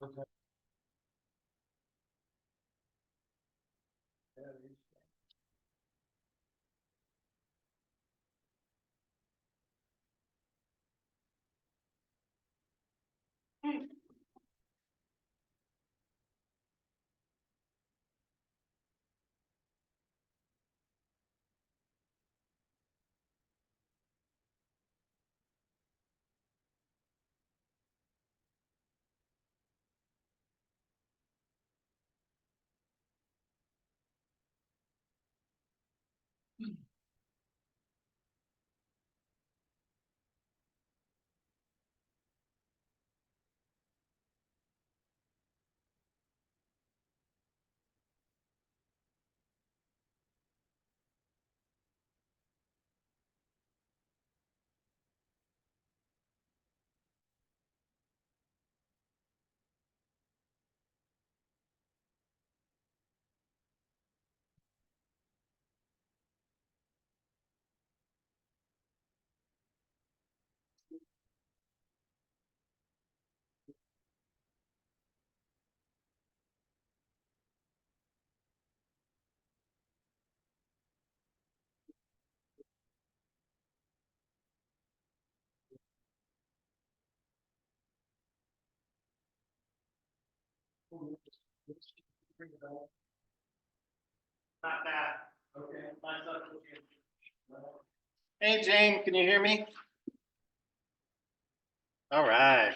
Okay. Not bad. Okay. Hey, Jane, can you hear me? All right.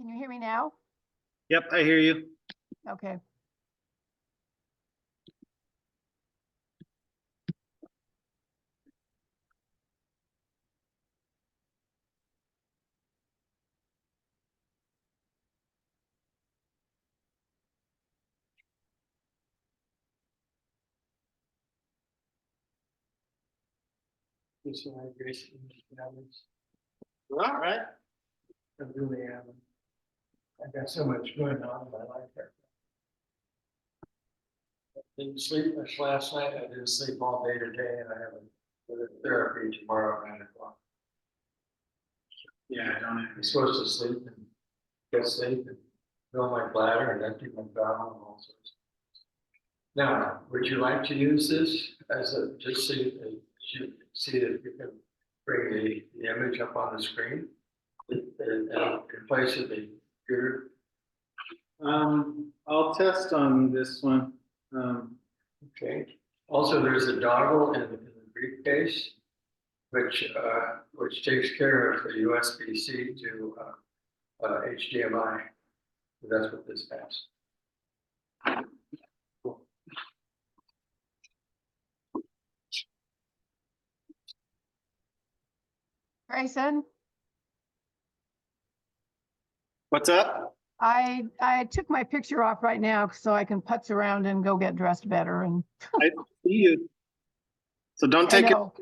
Can you hear me now? Yep, I hear you. Okay. All right. I really am. I got so much going on in my life right now. I didn't sleep much last night. I didn't sleep all day today, and I have a therapy tomorrow at 9 o'clock. Yeah, I don't I'm supposed to sleep and get sleep and fill my bladder and empty my bowel and all sorts. Now, would you like to use this as a, just so you see if you can bring the image up on the screen? And in place of the computer? I'll test on this one. Okay. Also, there's a dongle in the briefcase, which takes care of the USB-C to HDMI. That's what this has. Grayson, What's up? I took my picture off right now so I can putz around and go get dressed better. And I see you. So don't I take know,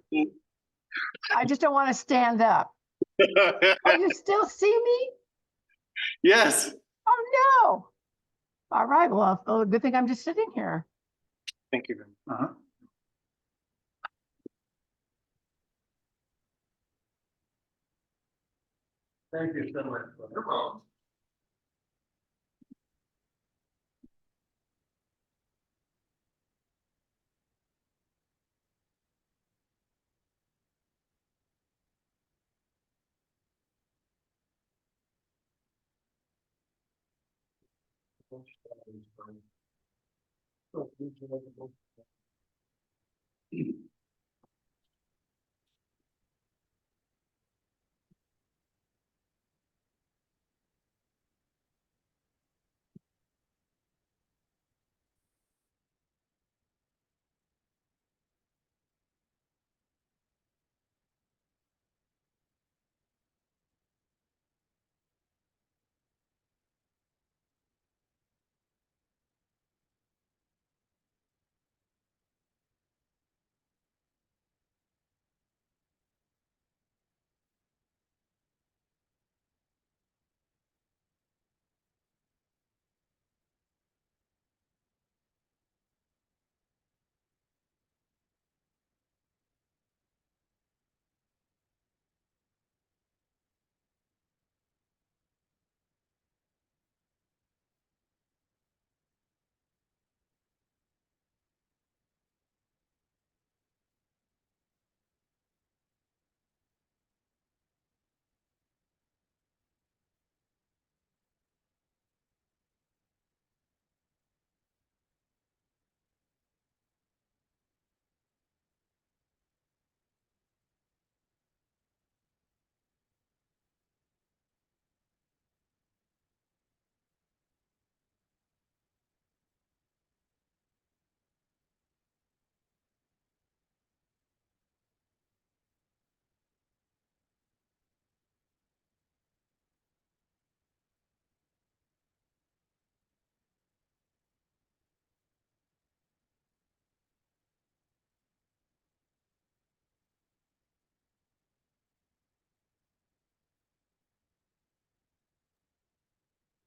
I just don't want to stand up. it. Oh, you still see me? Yes. Oh, no. All right. Well, good thing I'm just sitting here. Thank you. Thank you so much. Come on.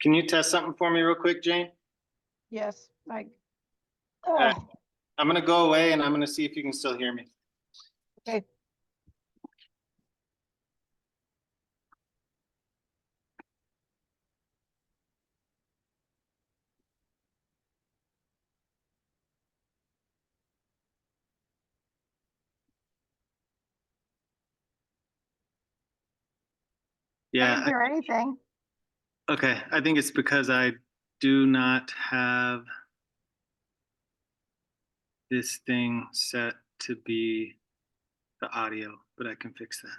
Can you test something for me real quick, Jane? Yes, like, Uh, oh, I'm gonna go away and I'm gonna see if you can still hear me. okay. I Yeah, didn't hear anything. okay. I think it's because I do not have this thing set to be the audio, but I can fix that.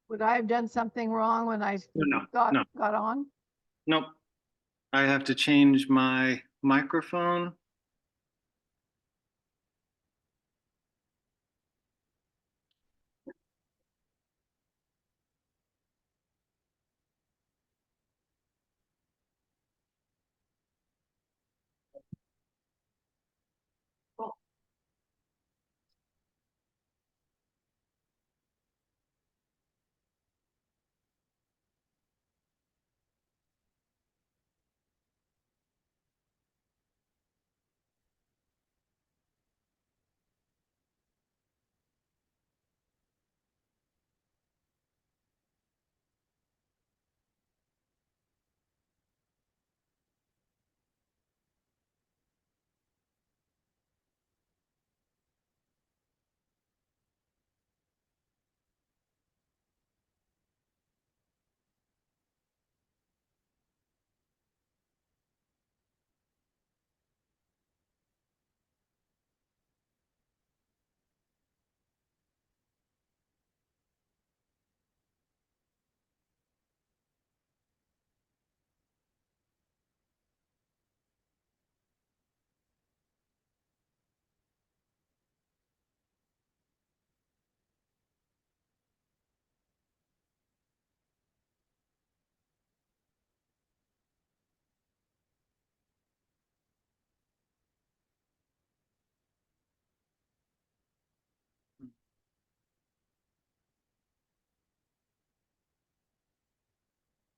Would I have done something wrong when I No, got no, on? nope. I have to change my microphone.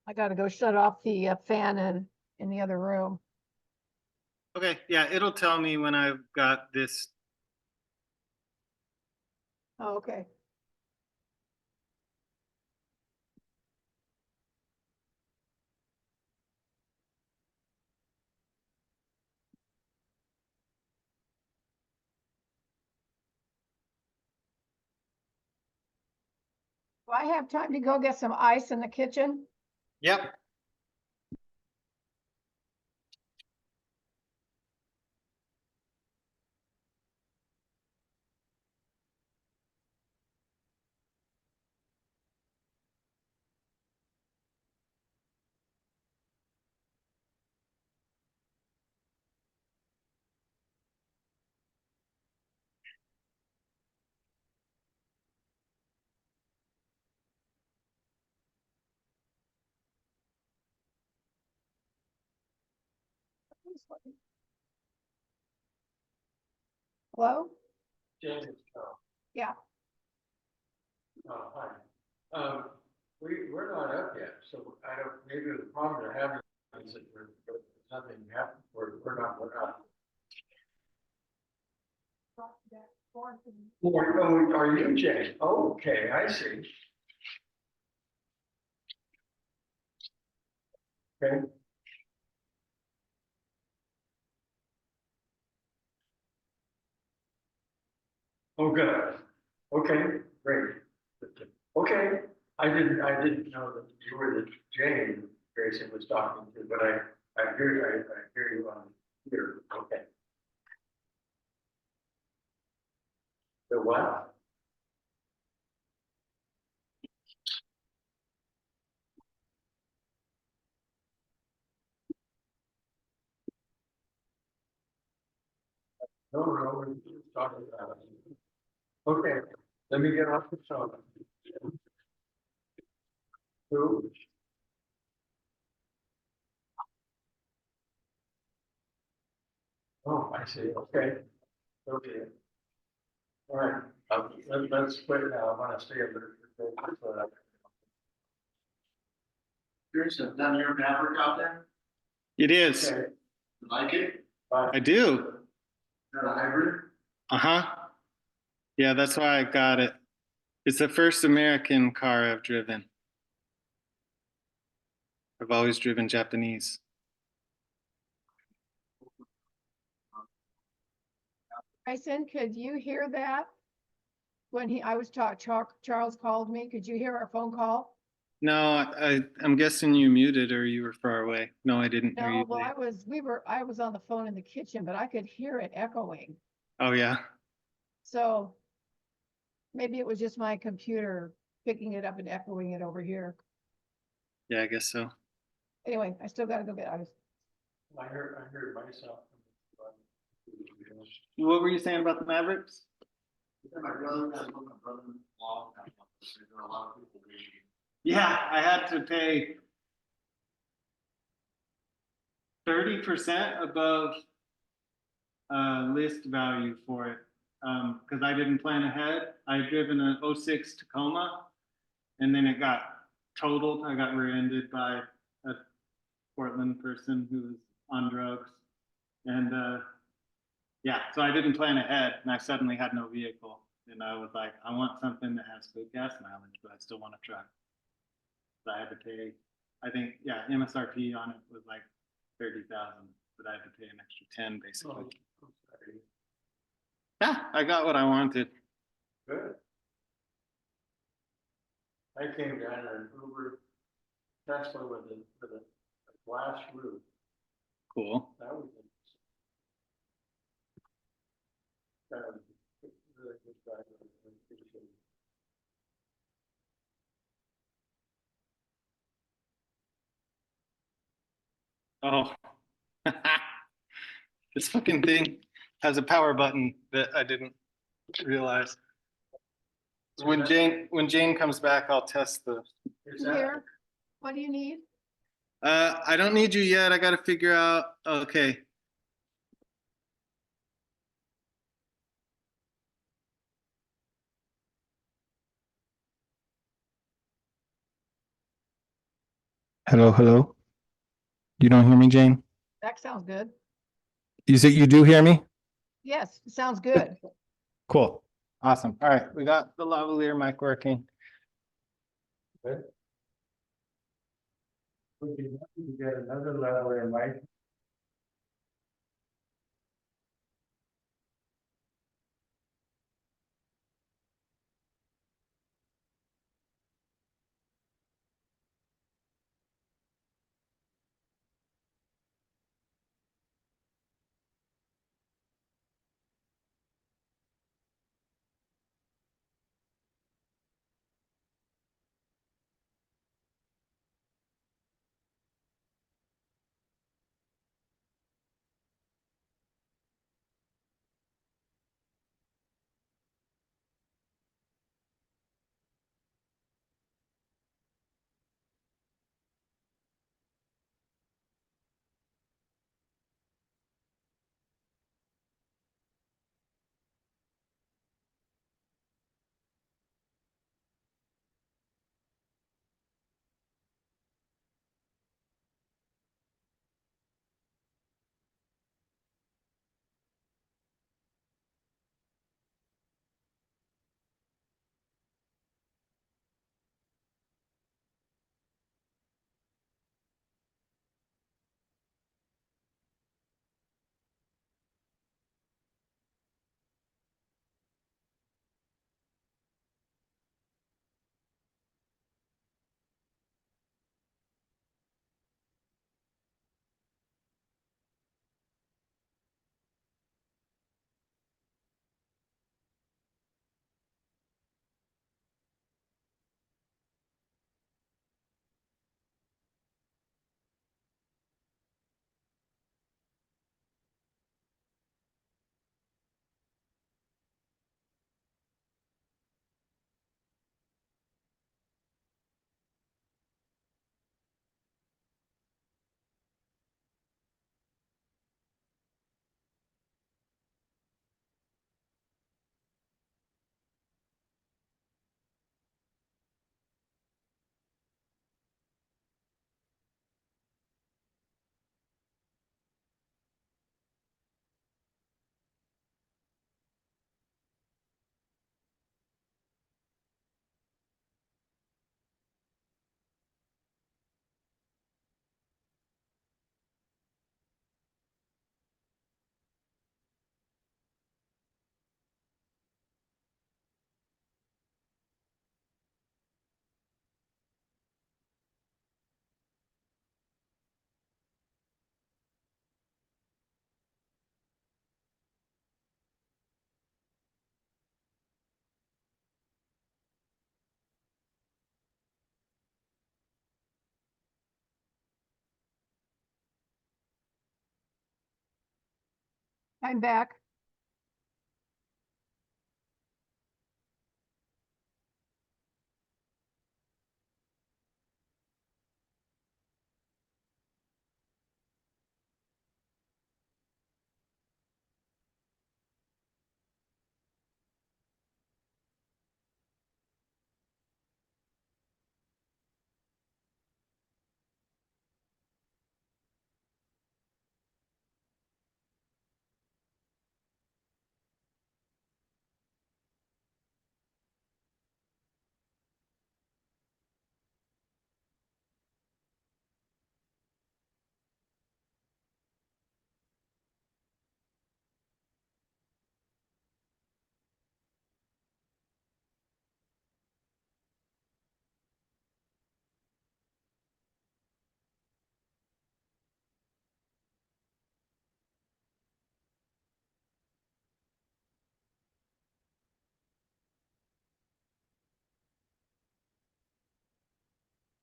I gotta go shut off the fan in the other room. Okay, yeah, it'll tell me when I've got this. Oh, okay. Do I have time to go get some ice in the kitchen? Yep. Hello? James, Yeah. hi. We're not up yet, so I don't, maybe the problem they're having is that nothing happened, we're not. Oh, are you James? Oh, okay, I see. Okay. Oh, good. Okay, great. Okay, I didn't know that you were the Jane Grayson was talking to, but I hear you on here. Okay. The what? No, we're just talking about it. Okay, let me get off the phone. Who? Oh, I see, okay. Okay. All right, let's quit now, I wanna stay a bit. Chris, have done your Maverick out there? It is. Okay. You like it? I do. Is that a hybrid? Uh-huh. Yeah, that's why I got it. It's the first American car I've driven. I've always driven Japanese. Bryson, could you hear that? When I was Charles called me, could you hear our phone call? No, I'm guessing you muted or you were far away. No, I didn't hear No, you. well, I was on the phone in the kitchen, but I could hear it echoing. Oh yeah. So maybe it was just my computer picking it up and echoing it over here. Yeah, I guess so. Anyway, I still gotta go get, I heard myself. What were you saying about the Mavericks? My brother-in-law, there are a lot of people waiting. Yeah, I had to pay 30% above list value for it because I didn't plan ahead. I had driven an '06 Tacoma and then it got totaled. I got rear-ended by a Portland person who was on drugs. And yeah, so I didn't plan ahead and I suddenly had no vehicle. And I was like, I want something that has good gas mileage, but I still want a truck. So I had to pay, I think, yeah, MSRP on it was like 30,000, but I had to pay an extra 10 basically. Oh, sorry. Yeah, I got what I wanted. Good. I came down in an Uber Tesla with a glass roof. Cool. That was interesting. That was really good driver. I appreciate it. Oh, this fucking thing has a power button that I didn't realize. When Jane comes back, I'll test the. Is that- here, what do you need? I don't need you yet. I got to figure out. Okay. Hello, hello. You don't hear me, Jane? That sounds good. You said you do hear me? Yes, sounds good. Cool. Awesome. All right. We got the lavalier mic working. Good. Would be lucky to get another level in life. I'm back.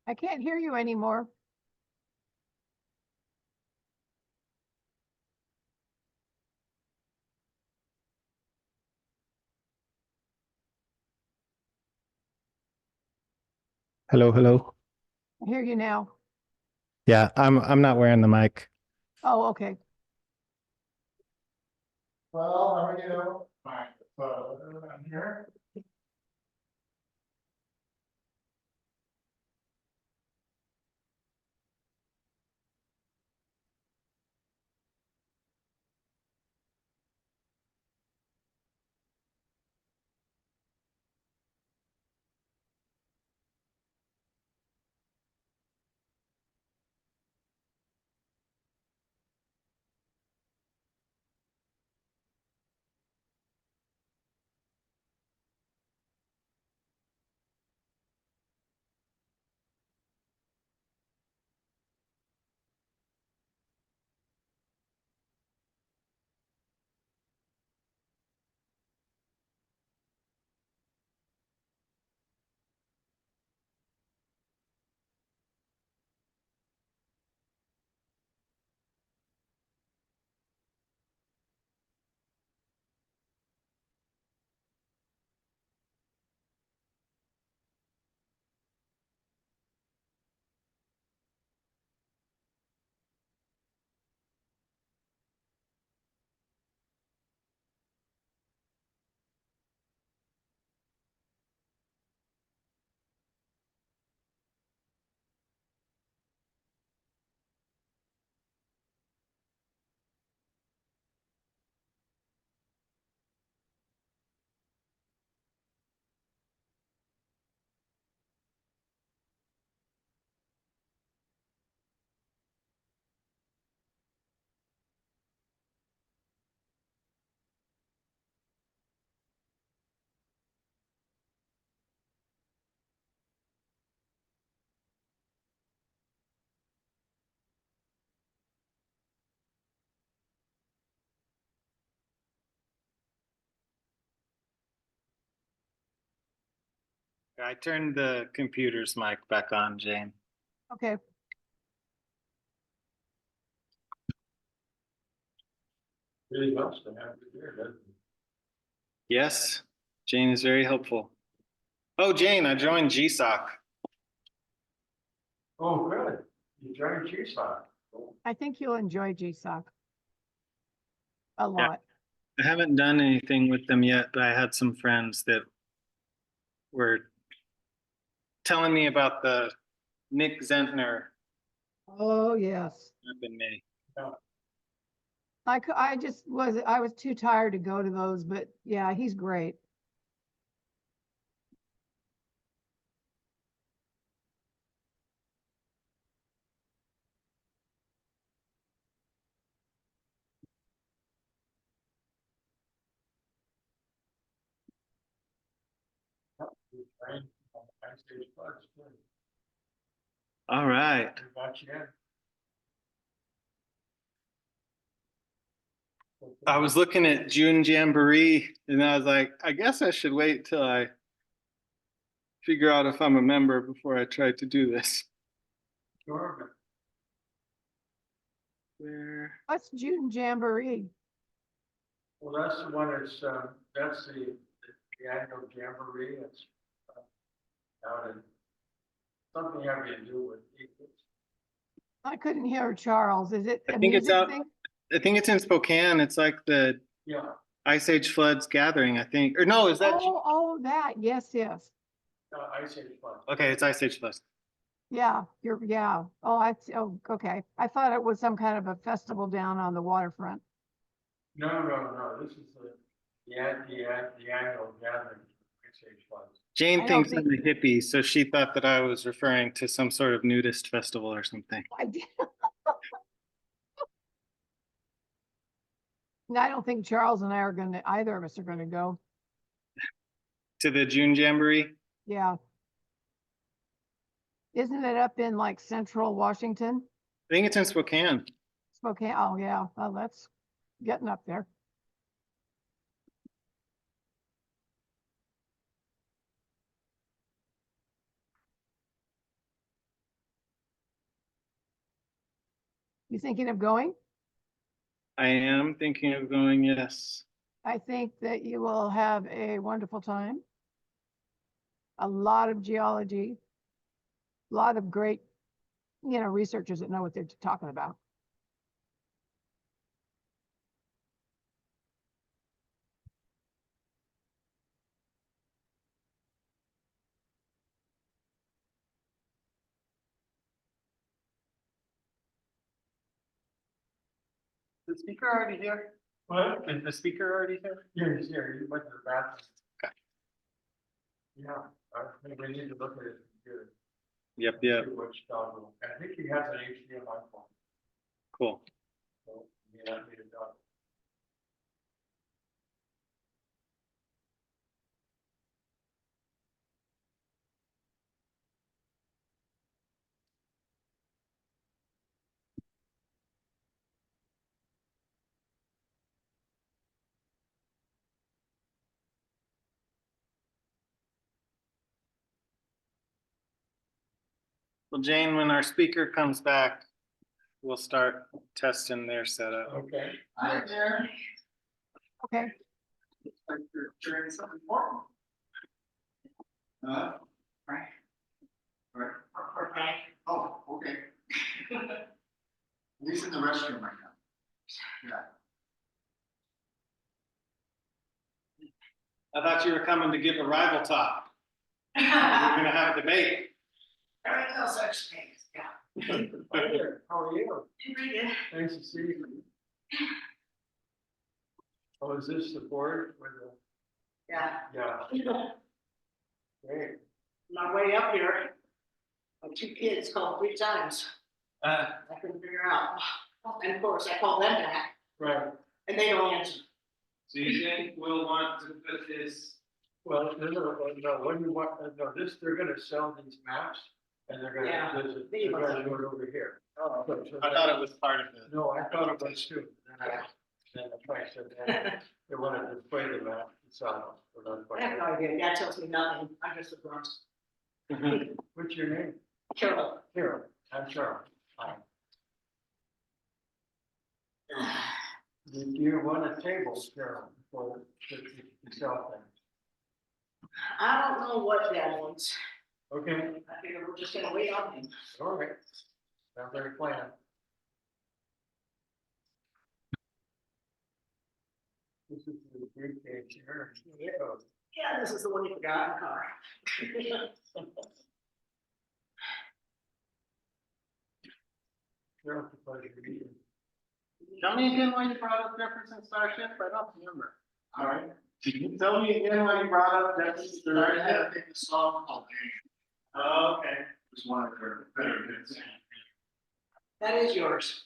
I can't hear you anymore. Hello, hello. I hear you now. Yeah, I'm not wearing the mic. Oh, okay. Well, how are you? Fine. I'm here. I turned the computer's mic back on, Jane. Okay. Really much to have you here, doesn't it? Yes, Jane is very helpful. Oh, Jane, I joined GSOC. Oh, good. You joined GSOC. I think you'll enjoy GSOC a Yeah. lot. I haven't done anything with them yet, but I had some friends that were telling me about the Nick Zentner Oh, yes. up in May. I was too tired to go to those, but yeah, he's great. You joined on the Backstage Plus, good. All right. We got you in. I was looking at June Jamboree and I was like, I guess I should wait till I figure out if I'm a member before I try to do this. Sure. Where? What's June Jamboree? Well, that's the one that's the annual jamboree, it's out in, something having to do with equals. I couldn't hear Charles. Is it I a think it's music out- thing? I think it's in Spokane. It's like the Yeah, Ice Age floods gathering, I think. Or no, is that? Oh, that, yes, yes. I say it's fun. Okay, it's Ice Age floods. Yeah, yeah. Oh, okay. I thought it was some kind of a festival down on the waterfront. No, this is the annual gathering, I say it's fun. Jane I don't thinks think- I'm a hippie, so she thought that I was referring to some sort of nudist festival or something. I did. No, I don't think Charles and I are either of us are gonna go. To the June Jamboree? Yeah. Isn't it up in like central Washington? I think it's in Spokane. Spokane, oh, yeah, well, that's getting up there. You thinking of going? I am thinking of going, yes. I think that you will have a wonderful time. A lot of geology, a lot of great, researchers that know what they're talking about. Is the speaker already here? What? Is the speaker already here? Yeah, he's here, he went to the bathroom. Okay. Yeah, I think we need to look at his computer. Yep, see yep, Which dog, I think he has an HDMI phone, cool. so he may not need a dog. Well, Jane, when our speaker comes back, we'll start testing their setup. Okay. Hi there. Okay, Looks like you're sharing something important. Right. Right. Okay. Oh, okay. He's in the restroom right now. Yeah. I thought you were coming to give a rival talk. We're gonna have a debate. Everything else actually, yeah. Hi there, how are you? Pretty good. Nice to see you. Oh, is this the board with Yeah, the, yeah, great. my way up here, my two kids called 3 times. I couldn't figure out. And of course, I called them back Right, and they don't answer. So you think we'll want to put this? well, no, when you want, no, this, they're gonna sell these maps and they're Yeah, gonna, they're gonna do it over here. Oh, I thought it was part of it. No, I thought it was too. Then the price said, they wanted to display the map, so. I have no idea. That tells me nothing. I'm just a grunt. What's your name? Carol. Carol, I'm Charles. Hi. Do you want a table, Carol, for the sell thing? I don't know what that wants. Okay, I figure we're just gonna wait on him. all right. Sounds like a plan. This is the briefcase here. Oh, Yeah, this is the one you forgot in the car. Carol, it's a pleasure to meet you. Tell me again why you brought up Jefferson Starship. I don't remember. All right. Tell me again why you brought up Jefferson I had Starship. a famous song called Jane. Oh, okay. It was one of their better hits. That is yours.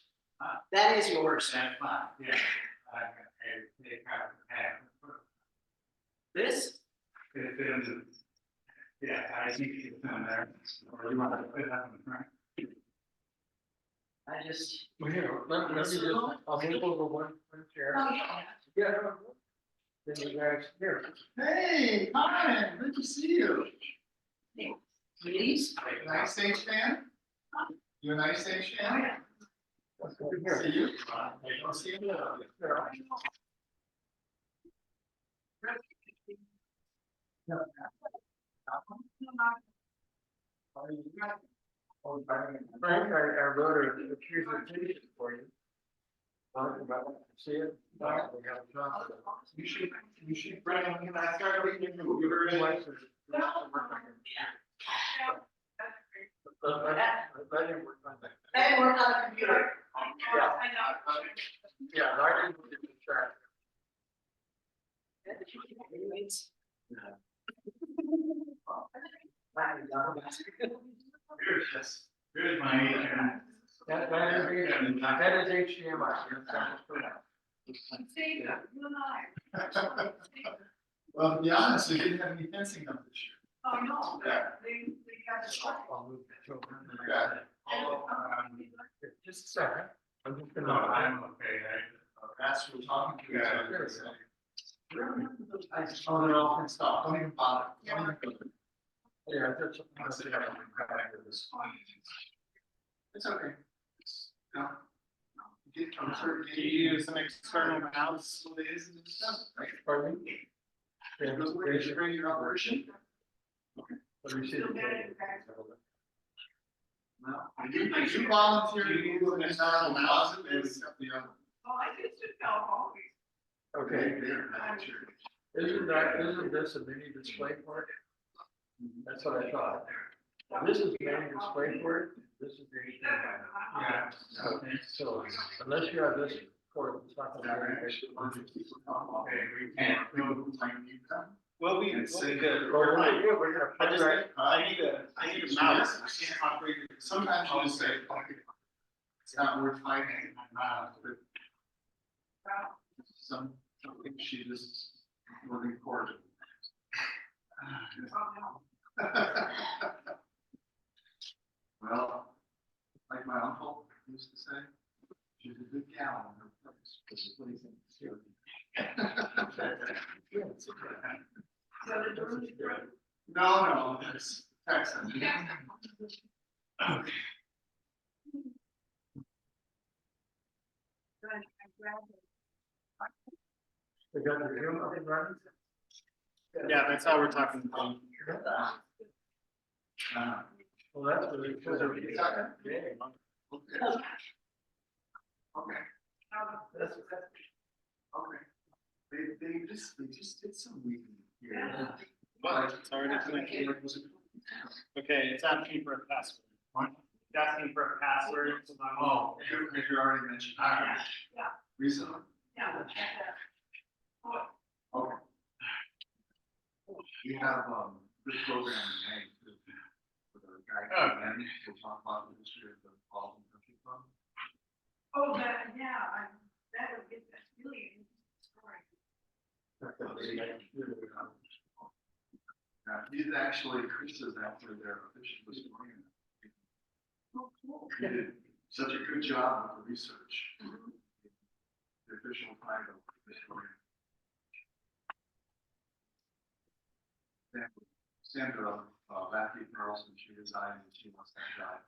That is yours. That's fine, yeah. This? Yeah, I think it's in there, or you want to put it up in the front. I just. Well, here, let me just, I'll move over one chair. Oh, yeah. Yeah. Then you guys, here. Hey, hi, good to see you. Please? Nice Stage fan? You a Nice Stage fan? Here. See you. I'll see you. Frank, I wrote a presentation for you. See it? You should bring them, when I start reading the computer. Let him work on that. They work on the computer. Yeah, I didn't get the track. Here's my. That is HDMI. Well, to be honest, they didn't have any fencing up this year. Oh, no. Yeah. They got the. I'll move that over. Yeah. Just a second. I'm just gonna. No, I'm okay. That's what we're talking to. I just turn it off and stop. Don't even bother. Don't even go. Yeah, that's. It's okay. No. You get comfort. Do you use an external mouse? Pardon me? Where you bring your operation? Let me see. No. I do volunteer to use an external mouse and accept the other. Oh, I used to tell always. Okay, isn't this a mini display port? That's what I thought. This is main display port, this is the HDMI. Yeah. Okay, so unless you have this port, it's not gonna be very Okay, we can't go like you come. We'll be good. We're gonna I put just, that. I need a mouse. I can't operate it. Sometimes you just say, okay, it's not worth fighting, but some she just working for it. Well, like my uncle used to say, she's a good gal in her place, which is what he's in. No, it's Texan. Okay. We got the Zoom up and running? Yeah, that's how we're talking. Well, that's really good. Okay. Okay. Okay. They just did some weeding here. But it's already connected. Okay, it's asking for a password. What? It's asking for a password. Oh, as you already mentioned. Yeah. Recently? Yeah. Okay. We have, this program in May with a guy, and we'll talk about the history of the Baldwin Country Club. Oh, that, yeah, that would get, that's really interesting story. He's actually, Chris is after their official this morning. Oh, cool. He did such a good job with the research. The official title of this morning. Sandra, Matthew Carlson, she resigned and she wants that job.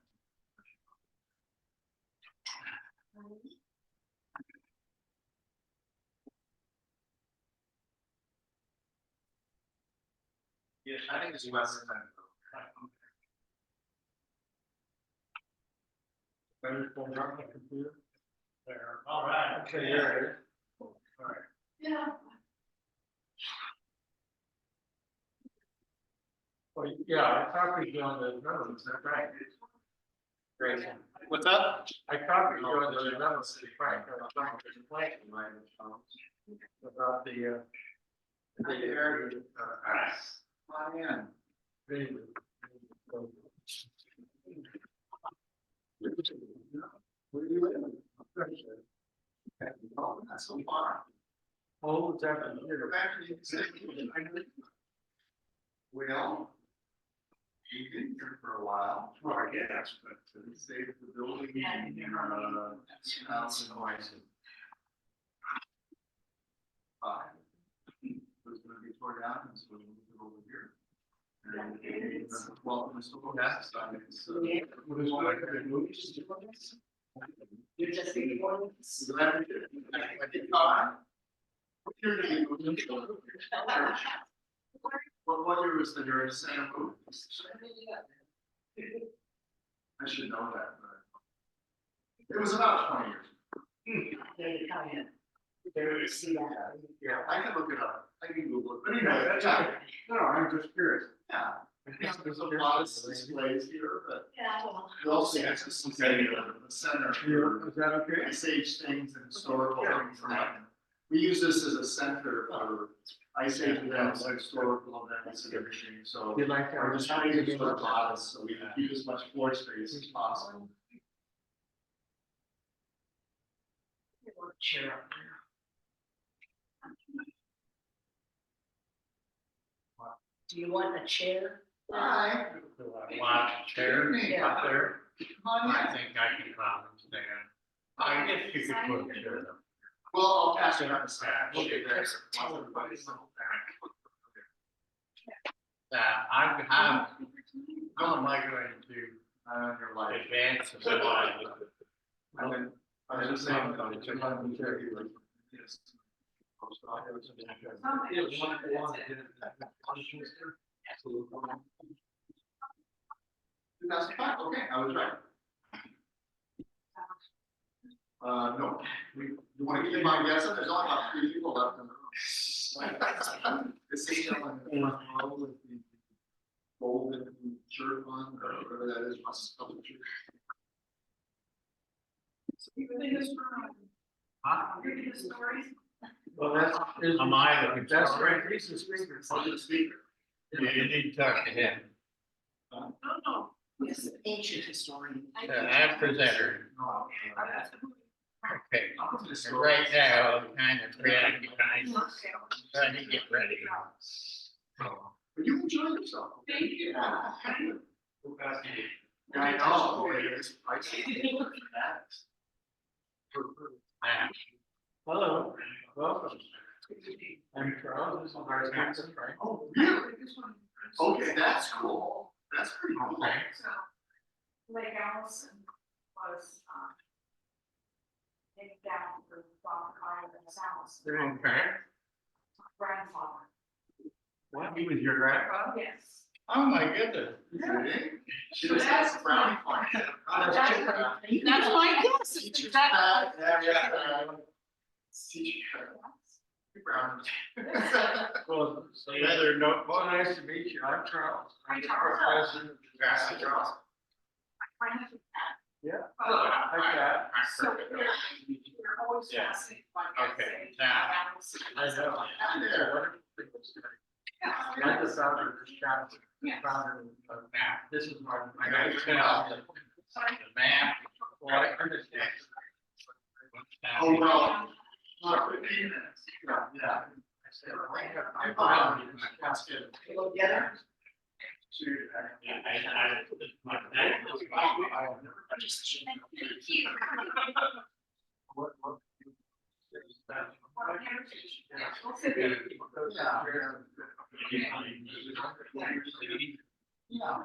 Yes, I think it's West End. Better phone on the computer. There, all right. Okay, here it is. All right. Yeah. Well, yeah, I copied you on the numbers, is that right? Great. What's up? I copied you on the numbers, Frank, I'm trying to explain about the, Where do you live? Oh, not so far. Oh, it's after Go here. back to the city. Well, you've been here for a while. Well, I guess, but they saved the building in, 2005. It was gonna be torn down, and so we moved it over here. And welcome to Stockholm. That's, what is one of the movies? You're just the one. I did fine. What year did you move into church? What year was the Erosion Center moved? I should know that, but. It was about 20 years. They come in. They see that. Yeah, I can look it up. I can Google it. But anyway, that's not, no, I'm just curious. Yeah. There's a lot of displays here, but Yeah, well. we also have to see the center. Is that okay? Ice Age things and historical things. We use this as a center for Ice Age events, historical events and everything, so. You'd like to? We're just trying to use our models, so we can keep as much floor space as possible. Chair up there. Do you want a chair? Hi. Lots of chairs Yeah. up there. Come on I in. think I can come and stand. I guess you could put a chair up. Well, I'll pass it on the side. We'll get there. I have, how am I going to Your life. advance the life? I was just saying, yes. That's fine, okay, I was right. No, you wanna keep on guessing, there's only about 3 people left in the room. This is gentleman in the front row with the golden shirt on, or whatever that is, must have a shirt. Well, that's. Am I looking? That's right, he's the speaker. Oh, the speaker. You need to talk to him. No. Yes, an ancient historian. I'm presenter. Okay, and right now, I'm kind of preoccupied, trying to get ready. But you enjoy yourself. Thank you. Yeah, I know, it is. I see. Hello, welcome. I'm Charles, this is our Jackson, right? Oh, really? Okay, that's cool. That's pretty cool. Okay. Lake Allison was, named down for Father Ivan's house, Okay. grandfather. What, he was your grandpa? Yes. Oh, my goodness. She just has a brownie point. That's my guess. Teacher's pet. Yeah. Teacher's pet. Brownie. Well, another note, well, nice to meet you, I'm Charles. Hi, Charles. Professor. Yeah, Charles. My husband, Yeah. Pat. Hi, Pat. So we're always Yeah. asking, like I Okay, say. now, about- I know. I'm the founder of this chapter, founder of MAP. This is my, I gotta tell the map, well, I understand. Oh, well. Not 15 minutes. Yeah. I said, I found it, that's it. Go together. Yeah.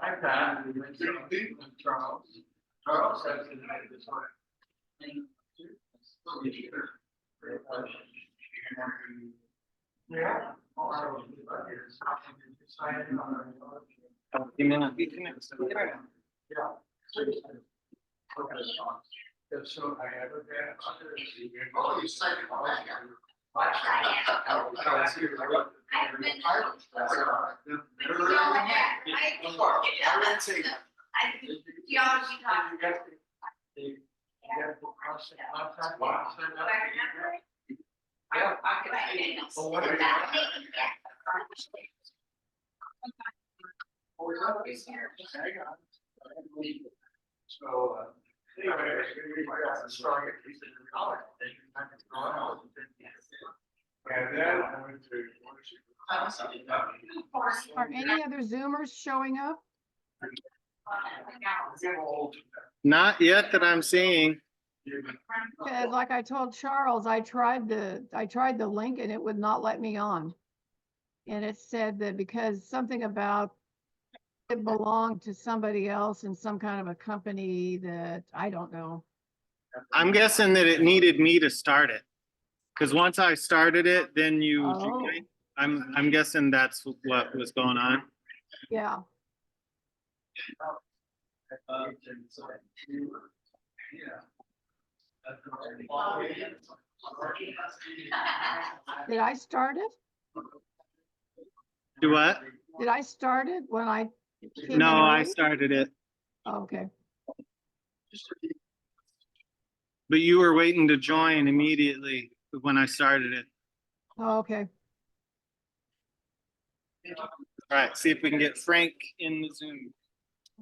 Hi, Pat. Charles. Charles says it this way. Yeah. You may not be Yeah. So I have a grant. Oh, you cited all that. Geology class. Yeah. Well, what are you- So, anyway, we got started. And then I went to. Are any other Zoomers showing up? Not yet that I'm seeing. Because like I told Charles, I tried the link and it would not let me on. And it said that because something about it belonged to somebody else in some kind of a company that I don't know. I'm guessing that it needed me to start it. Because once I started it, then you Oh. I'm guessing that's what was going on. Yeah, did I start it? Do what? Did I start it when I came in No, I early? started it, Okay, but you were waiting to join immediately when I started it. okay. All right, see if we can get Frank in the Zoom.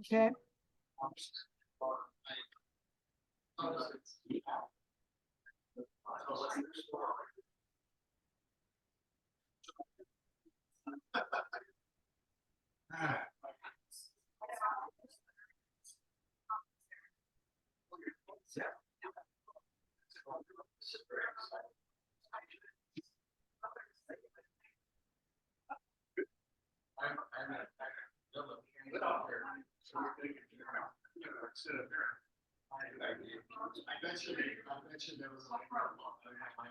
Okay. I mentioned there was a.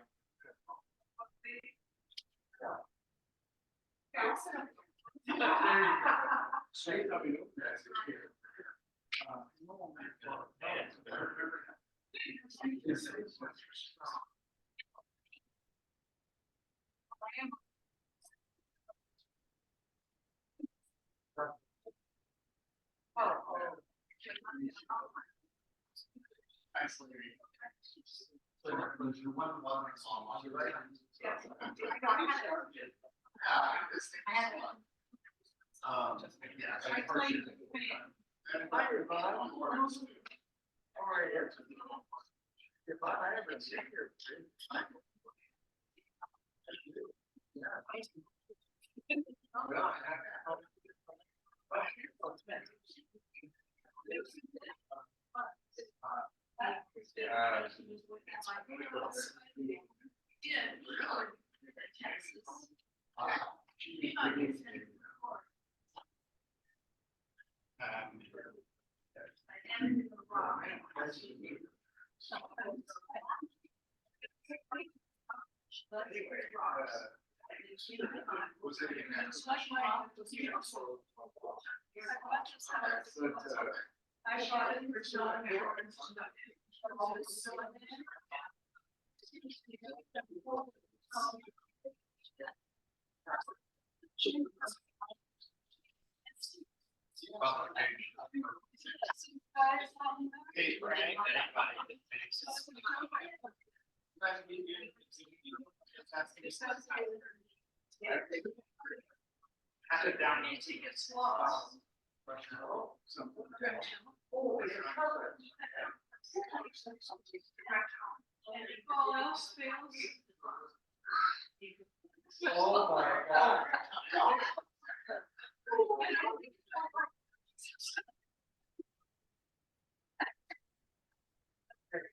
Oh, my God.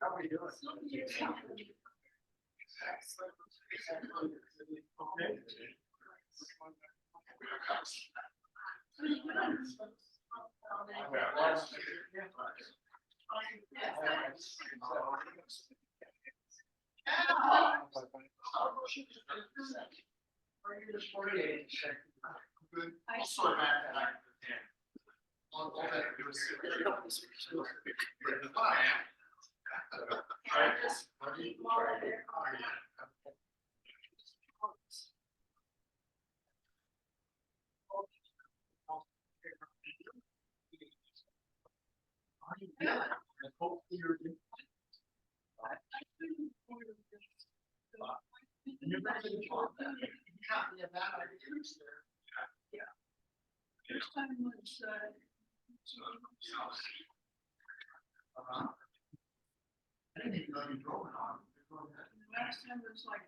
How are you doing? I'll sort that out. All that I do is sit there. But I am. All right, what do you- oh, yeah. I didn't even know you drove it on. Last time it was like.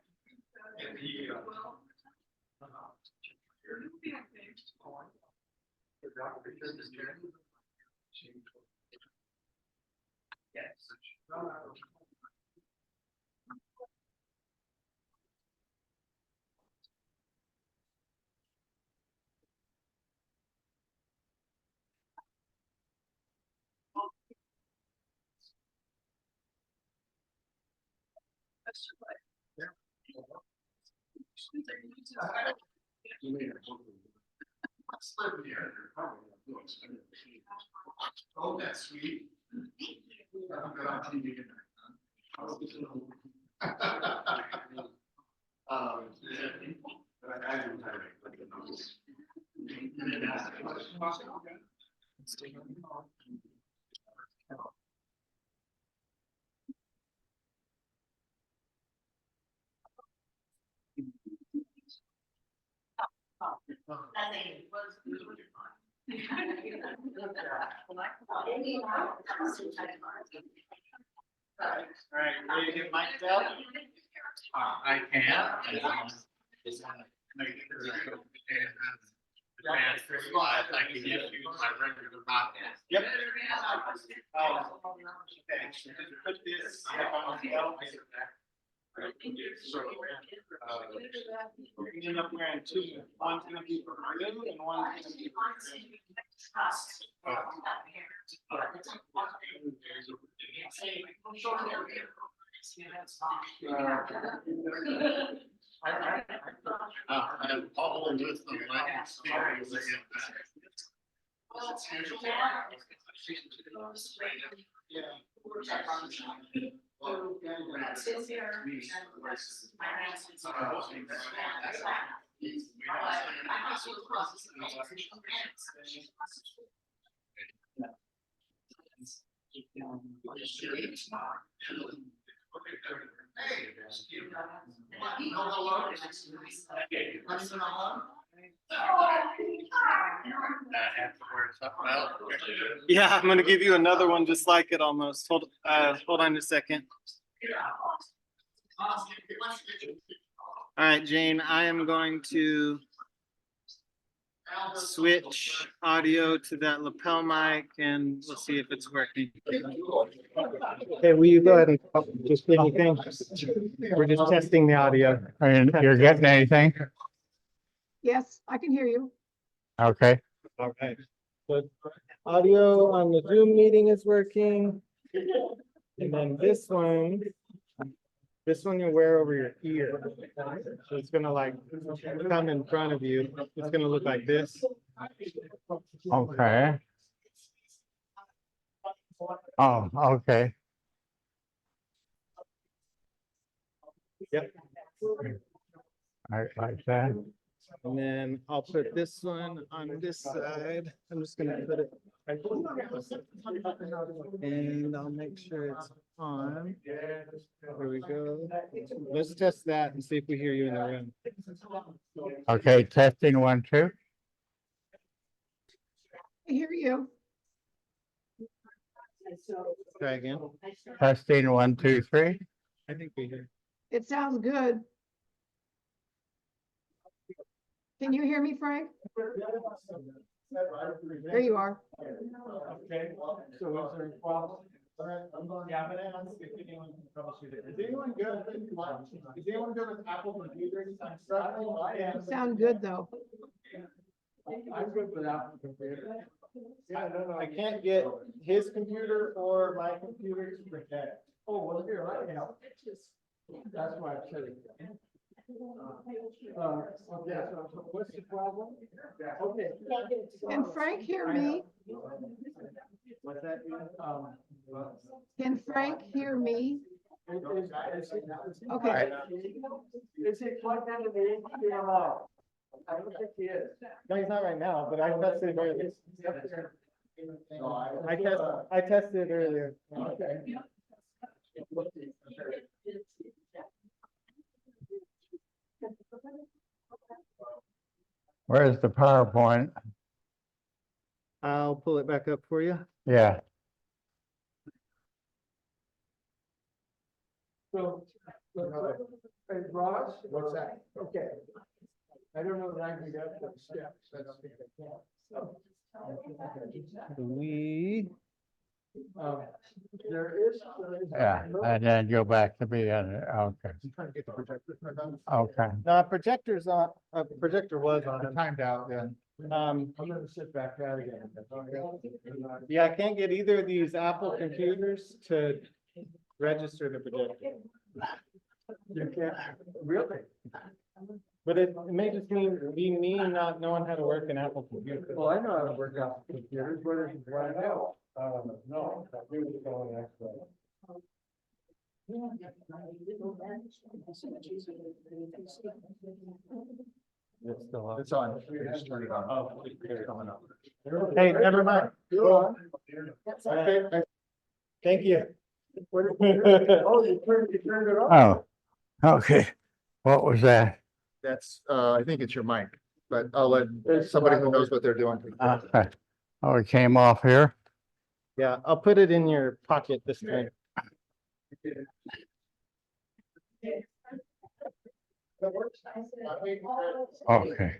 Let's live here. Oh, that's sweet. I'm good on TV. But I do have All right, ready to get mic'd up? I can. Yep. Okay, so just put this on the elevator. We're gonna end up wearing two, one's gonna be for blue and one's gonna be I'm all with the Yeah, I'm gonna give you another one just like it almost. Hold on a second. All right, Jane, I am going to switch audio to that lapel mic and we'll see if it's working. Okay, will you go ahead and just anything? We're just testing the audio. And you're getting anything? Yes, I can hear you. Okay. All right. So audio on the Zoom meeting is working. And then this one you wear over your ear. So it's gonna like come in front of you. It's gonna look like this. Okay. Oh, okay. Yep. I like that. And then I'll put this one on this side. I'm just gonna put it. And I'll make sure it's on. There we go. Let's test that and see if we hear you in the room. Okay, testing 1, 2. I hear you. Try again. Testing 1, 2, 3. I think we hear. It sounds good. Can you hear me, Frank? There you are. Okay, so is there a problem? All right, yeah, I'm gonna ask if anyone can troubleshoot it. Is anyone good? Is anyone good with Apple computers? I'm struggling. I am. You sound good, though. I'm good with Apple computer. Yeah, no, I can't get his computer or my computer to protect. Oh, well, here, I have. That's why I said it. Okay, so what's the problem? Okay. Can Frank hear me? What's that? Can Frank hear me? Okay. Is he plugged into the HDMI? I don't think he is. No, he's not right now, but I tested earlier. I tested earlier. Okay. Where's the PowerPoint? I'll pull it back up for you. Yeah. So, hey, Ross? What's that? Okay. I don't know that I can get the steps. I don't think I can. There is. Yeah, and then go back to be on it. Okay. Trying to get the projector turned on. Okay. No, projector's on, projector was on. I timed out then. Um, I'm gonna sit back out again. yeah, I can't get either of these Apple computers to register the projector. You can't, really? But it may just be me not knowing how to work an Apple computer. Well, I know how to work out computers, but it's right now. No, I agree with you on that. It's still on. It's on. Just turn it on. Oh, It's coming up. hey, never mind. Okay. Thank you. Oh, you turned it off? Oh, okay. What was that? That's, I think it's your mic, but I'll let somebody who knows what they're doing. Okay. Oh, it came off here? Yeah, I'll put it in your pocket this time. Okay.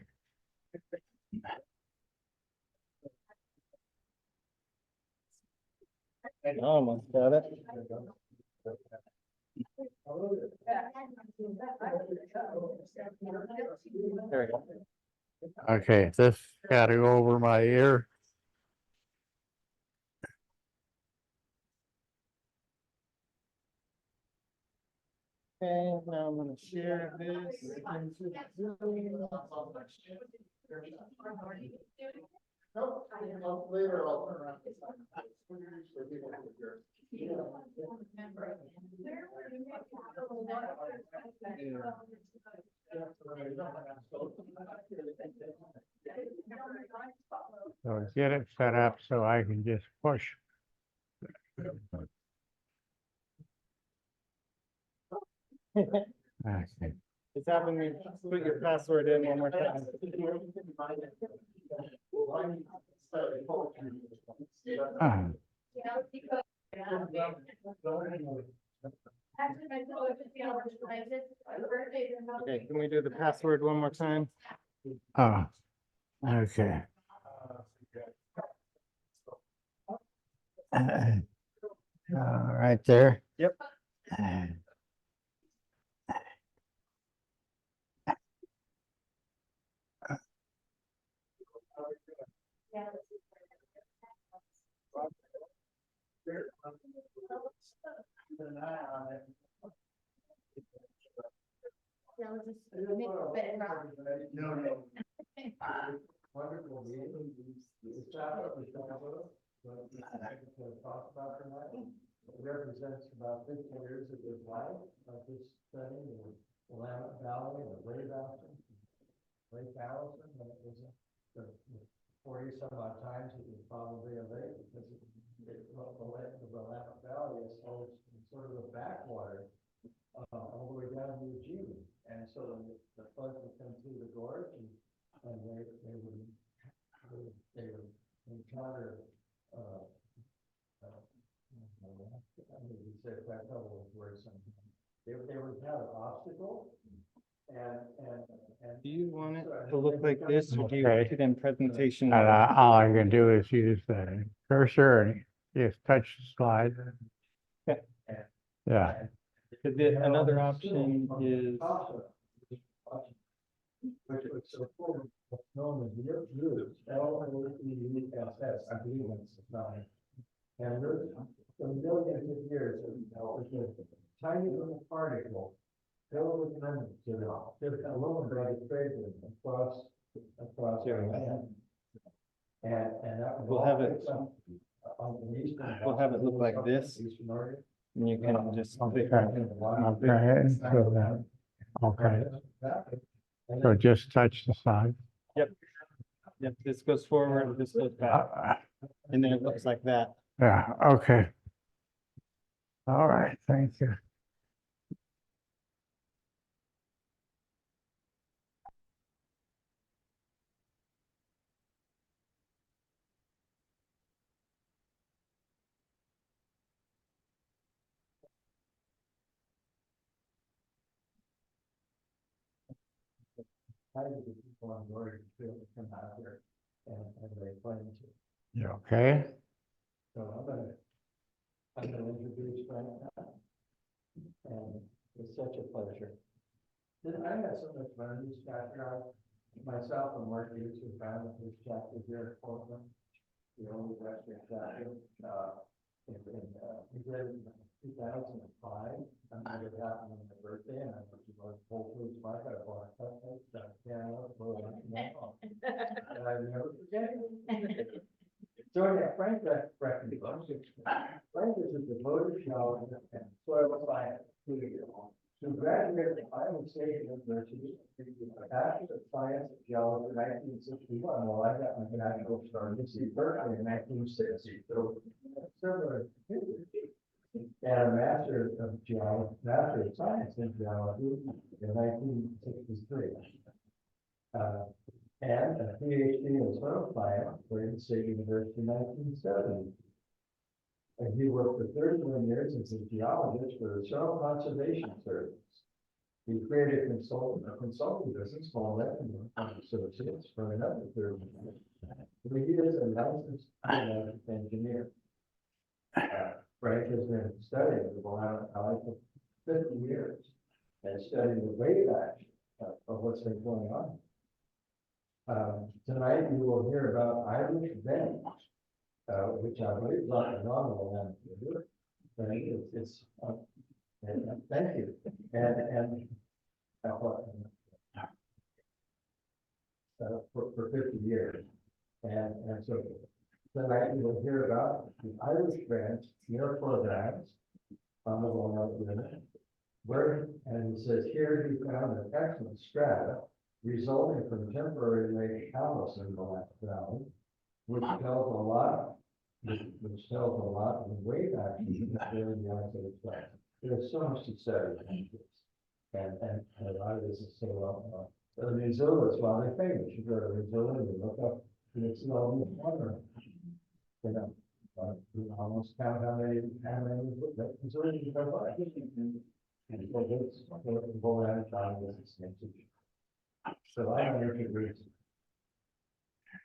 I almost got it. There we go. Okay, this gotta go over my ear. Okay, now I'm gonna share this. Later, I'll turn around. So get it set up so I can just push. Okay. It's having me put your password in one more time. Okay, can we do the password one more time? Oh, okay. Right there. Yep. Wonderful meeting. Talk about tonight. It represents about 50 years of his life, of his studying the Willamette Valley and the Lake Allison. Lake Allison, and it was the 40 some odd times it was probably a lake because the Willamette Valley is sort of the backwater all the way down to Eugene. And so the flood would come through the gorge and they would encounter I mean, you said that double word sometimes. They would have an obstacle and. Do you want it to look like this or do you Okay. put it in presentation? And all I can do is use the cursor and just touch the slide. Okay. Yeah. Another option is, Which was so full of known as roots, L-O-E-S-S, I believe it's nine. And roots, for millions of years, it's a tiny little particle filled with lemons, just a little bit of tracing across the land. And that. We'll have it- On the eastern. we'll have it look like this. Eastern Oregon. and you can just. Okay. So that, okay. So just touch the side. Yep, this goes forward, this goes back, and then it looks like that. Yeah, okay. All right, thank you. How did the people on Oregon feel to come out here and they claim to? You okay? So I'm gonna introduce Frank now. And it's such a pleasure. I had so much fun in this chapter. Myself and Mark Hughes who founded this chapter here at Portland, the old Western chapter. We did 2005. I made it happen on my birthday, and I went to the Whole Foods Market. I bought a cupcake, got a piano, and I never forget it. So yeah, Frank Reckendorf. Frank is a devoted geologist and soil science tutor. He graduated from Iowa State University, with a Bachelor of Science in Geology in 1961. Well, I got my bachelor's from UC Berkeley in 1960. So similar. And a Master of Geology, Master of Science in Geology in 1963. And a PhD in soil science from Wayne State University in 1970. And he worked for 31 years as a geologist for the Soil Conservation Service. He created a consulting business called Reckendorf Associates for another 30 years. He is a licensed geologic engineer. Frank has been studying the Willamette Valley for 50 years and studying the wave action of what's been going on. Tonight you will hear about Irish Bend, which I believe is not a novel land. Thank you. And for 50 years. And so tonight you will hear about the Irish Bend near Florida on the Willamette River, where, and it says here he found an excellent strata resulting from temporary lake callus in the Willamette Valley, which tells a lot of the wave action there in the United States. There's so much to study. And a lot of this is so well known. The Missoula is why they're famous. You go to Missoula and you look up and it's all in water. You know, you almost count how many Missoula you go by. And so this whole out of time is extensive. So I am introduced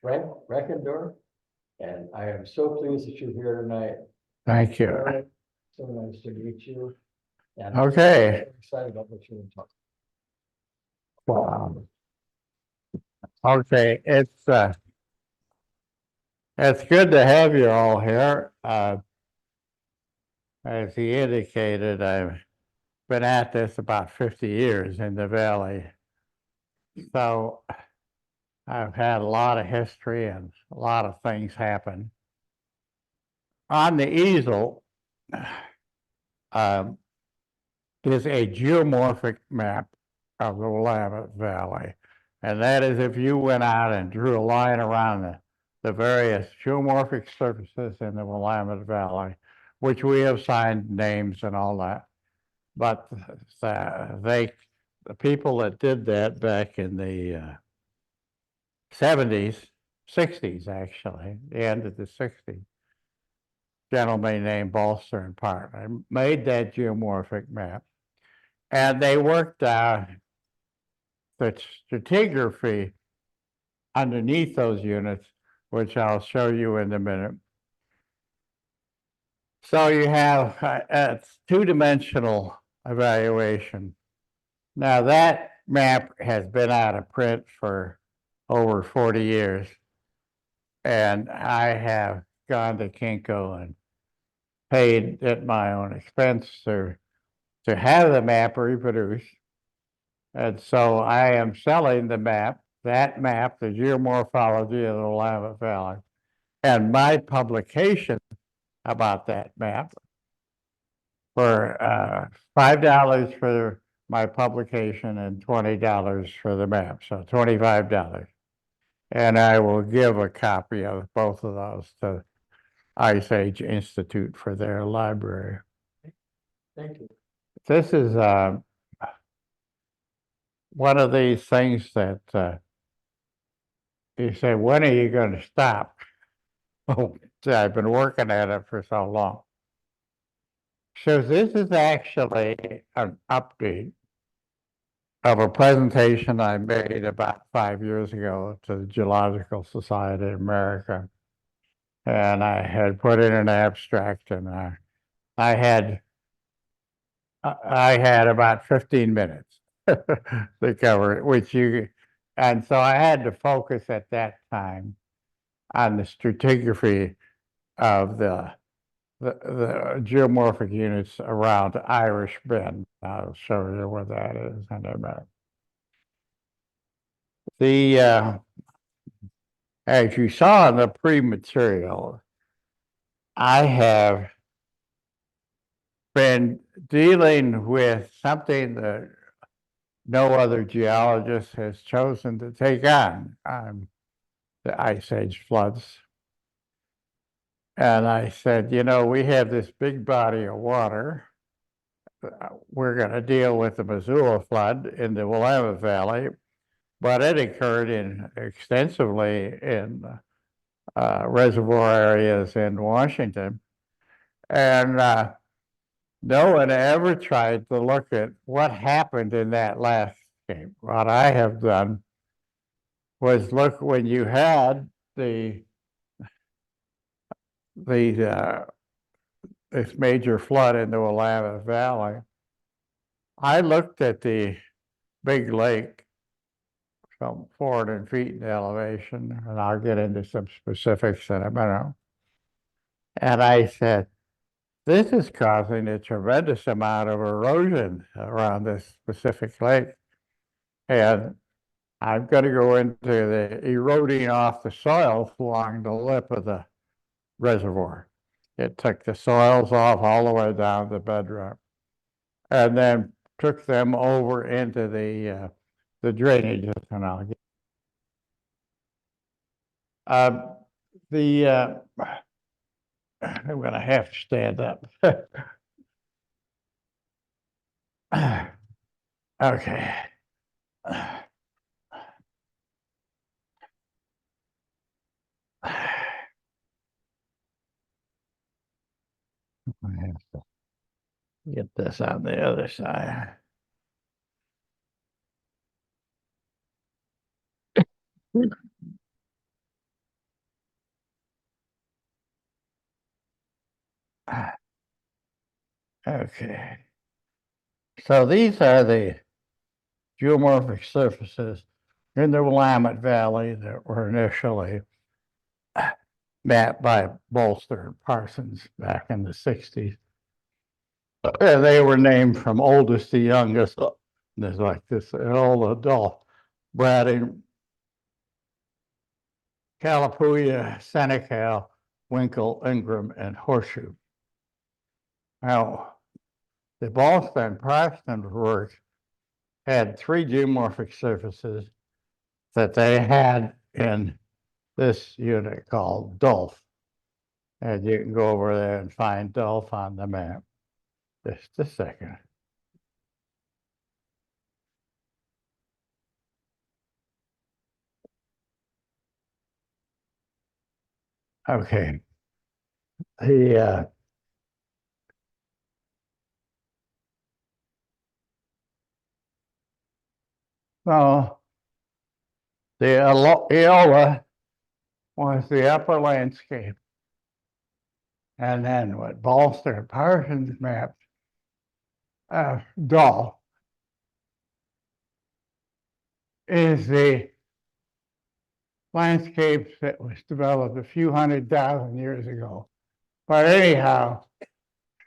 Frank Reckendorf, and I am so pleased that you're here tonight. Thank you. So nice to meet you. And Okay. I'm excited about what you're talking. Wow. Okay, it's good to have you all here. As he indicated, I've been at this about 50 years in the Valley. So I've had a lot of history and a lot of things happen. On the easel is a geomorphic map of the Willamette Valley. And that is if you went out and drew a line around the various geomorphic surfaces in the Willamette Valley, which we have signed names and all that. But the people that did that back in the 70s, 60s actually, the end of the 60s, gentleman named Bolster and Partner made that geomorphic map. And they worked out the stratigraphy underneath those units, which I'll show you in a minute. So you have it's two-dimensional evaluation. Now that map has been out of print for over 40 years. And I have gone to Kinko and paid at my own expense to have the map reproduced. And so I am selling the map, that map, the geomorphology of the Willamette Valley, and my publication about that map for $5 for my publication and $20 for the map, so $25. And I will give a copy of both of those to Ice Age Institute for their library. Thank you. This is one of these things that you say, when are you going to stop? Oh, I've been working at it for so long. So this is actually an update of a presentation I made about 5 years ago to the Geological Society of America. And I had put in an abstract, and I had about 15 minutes to cover it, and so I had to focus at that time on the stratigraphy of the the geomorphic units around Irish Bend. I'll show you where that is in a minute. As you saw in the pre-material, I have been dealing with something that no other geologist has chosen to take on, the Ice Age floods. And I said, you know, we have this big body of water. We're going to deal with the Missoula flood in the Willamette Valley, but it occurred extensively in reservoir areas in Washington. And no one ever tried to look at what happened in that landscape. What I have done was look when you had this major flood in the Willamette Valley. I looked at the big lake from 400 feet in elevation, and I'll get into some specifics in a minute. And I said, this is causing a tremendous amount of erosion around this specific lake. And I'm going to go into the eroding off the soils along the lip of the reservoir. It took the soils off all the way down to bedrock, and then took them over into the drainage canal. I'm going to have to stand up. Okay. I have to get this on the other side. Okay. So these are the geomorphic surfaces in the Willamette Valley that were initially mapped by Bolster and Parsons back in the 60s. And they were named from oldest to youngest. There's like this old adult, Brading, Calapooya, Senecal, Winkle, Ingram, and Horseshoe. Now, the Bolster and Parsons work had three geomorphic surfaces that they had in this unit called Dolph. And you can go over there and find Dolph on the map. Just a second. Okay. The well, the Eola was the upper landscape. And then what Bolster and Parsons mapped, Dolph, is the landscapes that was developed a few 100,000 years ago. But anyhow,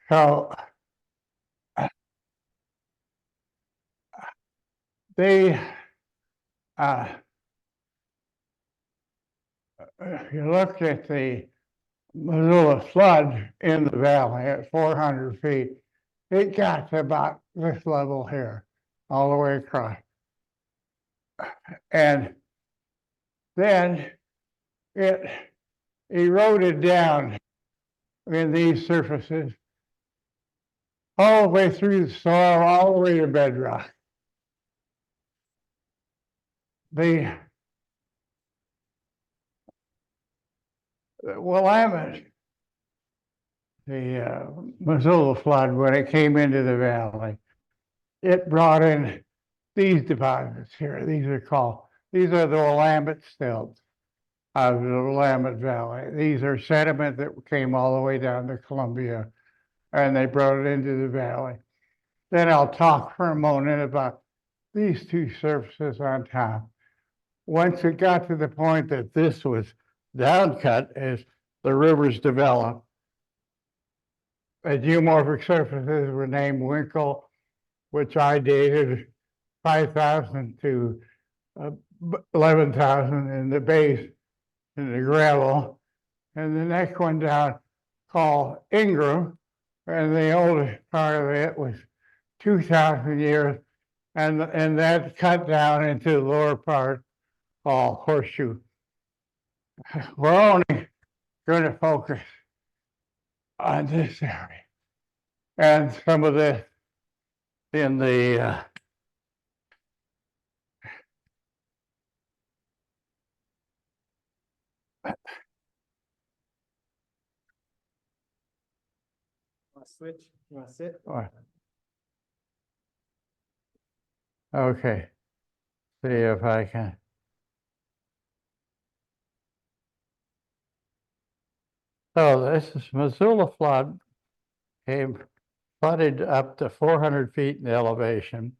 so they, you look at the Missoula flood in the valley at 400 feet, it got to about this level here, all the way across. And then it eroded down in these surfaces all the way through the soil, all the way to bedrock. The Willamette, the Missoula flood, when it came into the valley, it brought in these deposits here. These are the Willamette stilts of the Willamette Valley. These are sediment that came all the way down to Columbia, and they brought it into the valley. Then I'll talk for a moment about these two surfaces on top. Once it got to the point that this was downcut as the rivers developed, geomorphic surfaces were named Winkle, which I dated 5,000 to 11,000 in the base in the gravel. And the next one down called Ingram, and the oldest part of it was 2,000 years, and that cut down into the lower part called Horseshoe. We're only going to focus on this area and some of this in the Switch, you wanna sit? okay. See if I can. So this is Missoula flood, came flooded up to 400 feet in elevation,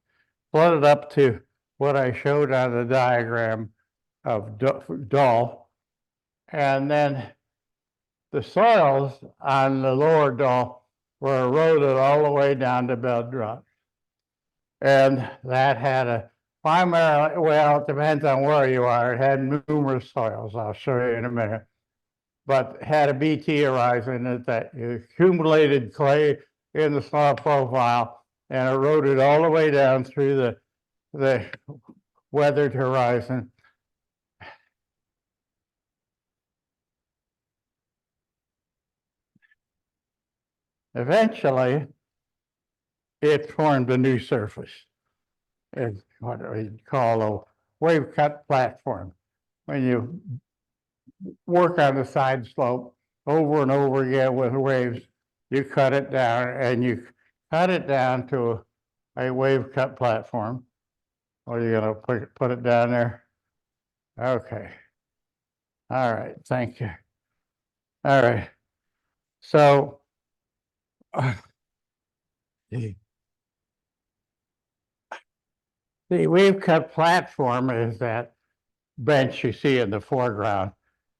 flooded up to what I showed on the diagram of Dolph. And then the soils on the lower Dolph were eroded all the way down to bedrock. And that had a primarily, well, it depends on where you are. It had numerous soils. I'll show you in a minute. But had a BT horizon that accumulated clay in the soil profile and eroded all the way down through the weathered horizon. Eventually, it formed a new surface. It's what we call a wave cut platform. When you work on the side slope over and over again with waves, you cut it down and you cut it down to a wave cut platform. Are you gonna put it down there? Okay. All right, thank you. All right. So the wave cut platform is that bench you see in the foreground.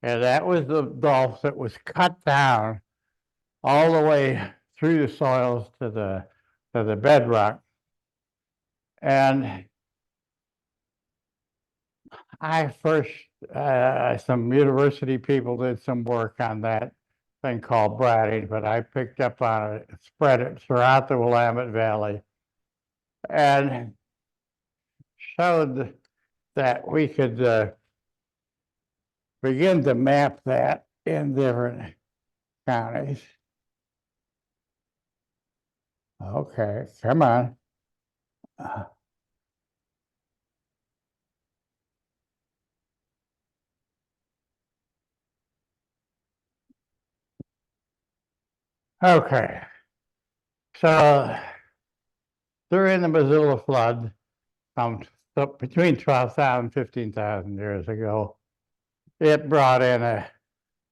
And that was the Dolph that was cut down all the way through the soils to the bedrock. And I first, some university people did some work on that thing called bratting, but I picked up on it, spread it throughout the Willamette Valley, and showed that we could begin to map that in different counties. Okay, come on. Okay, so during the Missoula flood, between 12,000 and 15,000 years ago, it brought in a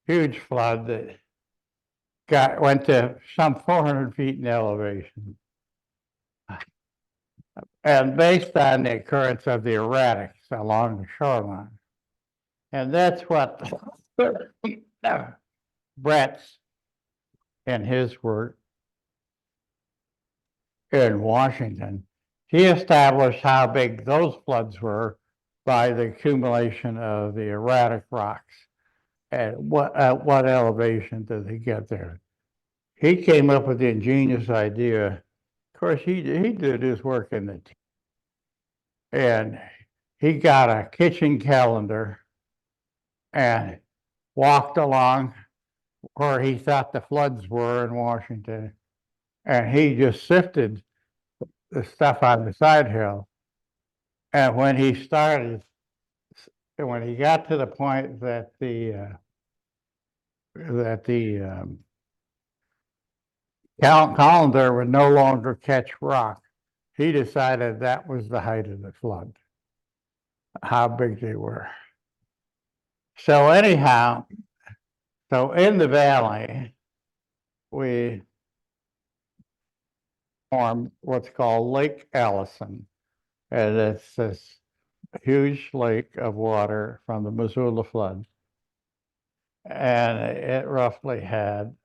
huge flood that went to some 400 feet in elevation. And based on the occurrence of the erratics along the shoreline. And that's what Brett's in his work in Washington, he established how big those floods were by the accumulation of the erratic rocks. At what elevation did they get there? He came up with the ingenious idea. Of course, he did his work in the and he got a kitchen calendar and walked along where he thought the floods were in Washington, and he just sifted the stuff on the side hill. And when he got to the point that the calendar would no longer catch rock, he decided that was the height of the flood, how big they were. So anyhow, so in the valley, we formed what's called Lake Allison. And it's this huge lake of water from the Missoula flood. And it roughly had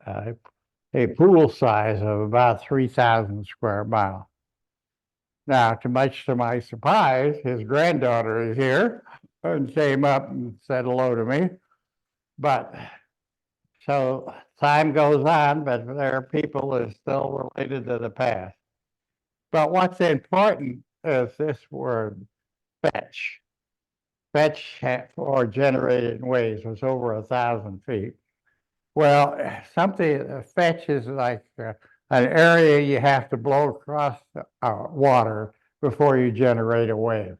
a pool size of about 3,000 square miles. Now, much to my surprise, his granddaughter is here and came up and said hello to me. But so time goes on, but there are people that are still related to the past. But what's important is this word fetch. Fetch or generated in waves was over 1,000 feet. Well, something fetch is like an area you have to blow across water before you generate a wave.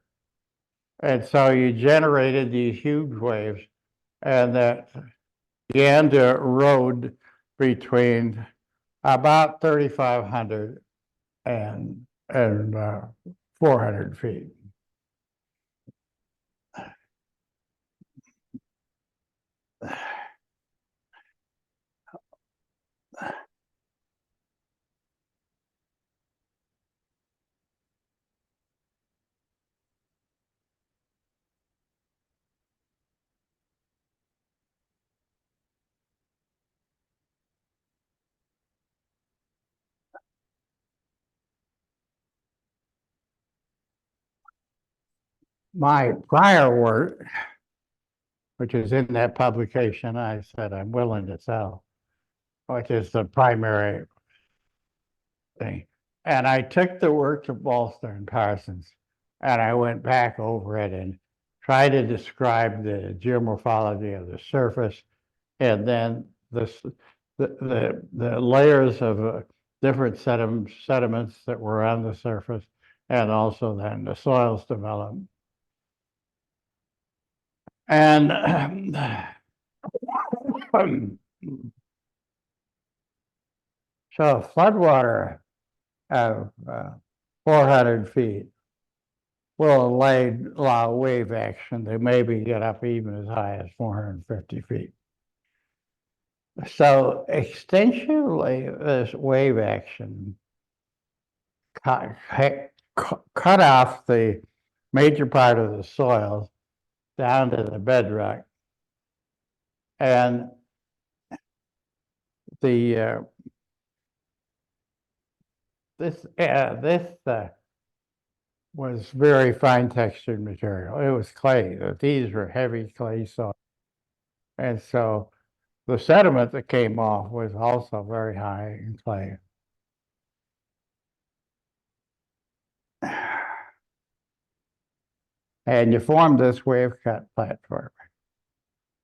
And so you generated these huge waves, and that began to erode between about 3,500 and 400 feet. My prior work, which is in that publication, I said I'm willing to sell, which is the primary thing. And I took the work to Bolster and Parsons, and I went back over it and tried to describe the geomorphology of the surface, and then the layers of different sediments that were on the surface, and also then the soils developed. And so floodwater of 400 feet will allow wave action. They maybe get up even as high as 450 feet. So extensionally, this wave action cut off the major part of the soil down to the bedrock. And the this was very fine textured material. It was clay. These were heavy clay soil. And so the sediment that came off was also very high in clay. And you formed this wave cut platform.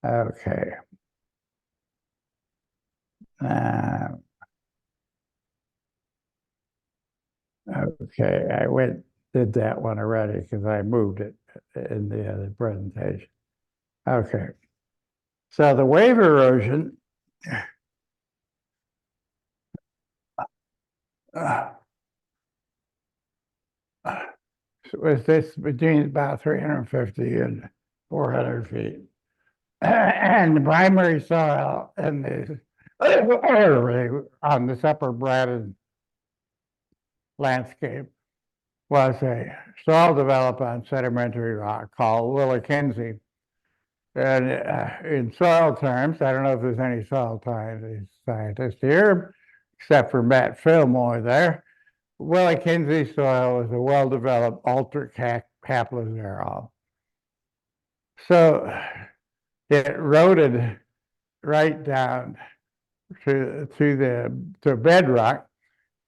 Okay. Okay, I did that one already because I moved it in the other presentation. Okay. So the wave erosion was this between about 350 and 400 feet. And the primary soil in the on this upper Braddon landscape was a soil developed on sedimentary rock called Willikinzie. And in soil terms, I don't know if there's any soil scientists here, except for Matt Fillmore there. Willikinzie soil is a well-developed altered haplozerol. So it eroded right down to bedrock,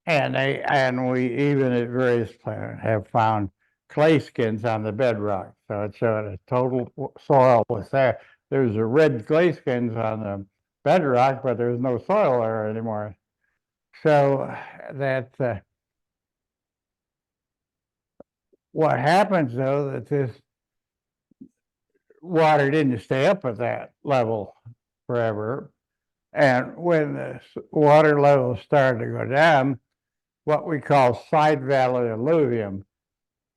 and we even at various places have found clay skins on the bedrock. So it showed a total soil was there. There's a red clay skins on the bedrock, but there's no soil there anymore. So that what happens though, that this water didn't stay up at that level forever. And when the water levels started to go down, what we call side valley alluvium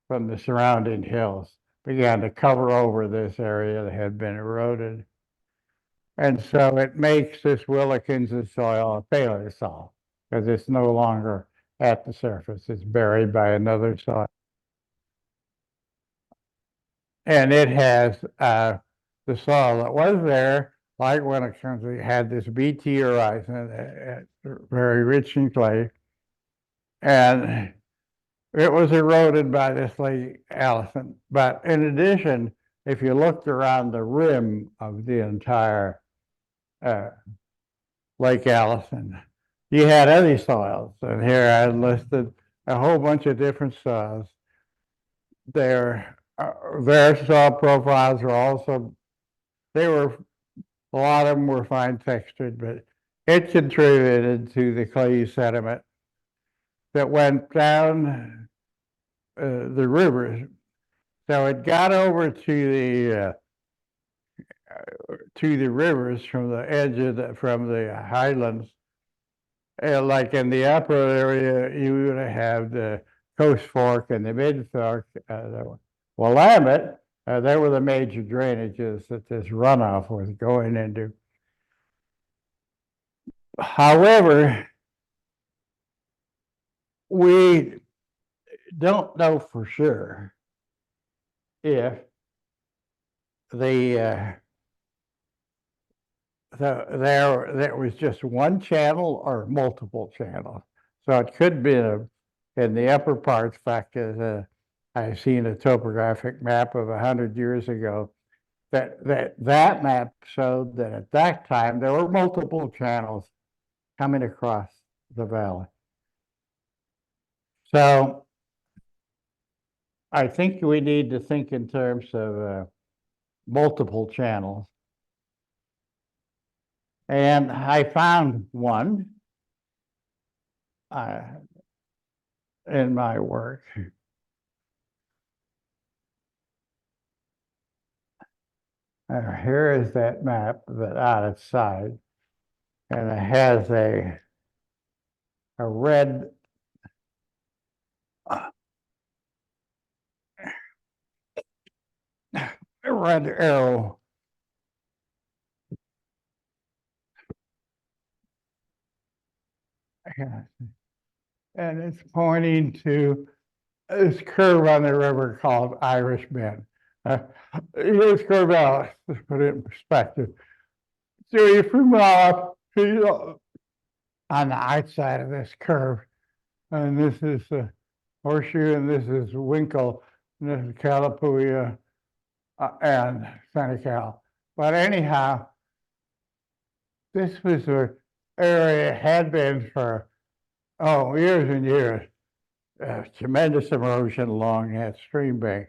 from the surrounding hills began to cover over this area that had been eroded. And so it makes this Willikinzie soil a failure soil because it's no longer at the surface. It's buried by another soil. And it has the soil that was there, like Willikinzie, had this BT horizon very rich in clay. And it was eroded by this Lake Allison. But in addition, if you looked around the rim of the entire Lake Allison, you had other soils. And here I listed a whole bunch of different soils. Their soil profiles were also, a lot of them were fine textured, but it contributed to the clay sediment that went down the rivers. So it got over to the rivers from the edge of from the highlands. Like in the upper area, you would have the Coast Fork and the Mid Fork. The Willamette, there were the major drainages that this runoff was going into. However, we don't know for sure if there was just one channel or multiple channels. So it could be in the upper parts. In fact, I've seen a topographic map of 100 years ago that map showed that at that time there were multiple channels coming across the valley. So I think we need to think in terms of multiple channels. And I found one in my work. Here is that map that on its side, and it has a red arrow. And it's pointing to this curve on the river called Irish Bend. Here's Corvallis, to put it in perspective. So you from off on the outside of this curve, and this is Horseshoe, and this is Winkle, and this is Calapooia, and Senecal. But anyhow, this was where area had been for years and years. Tremendous erosion along that stream bank.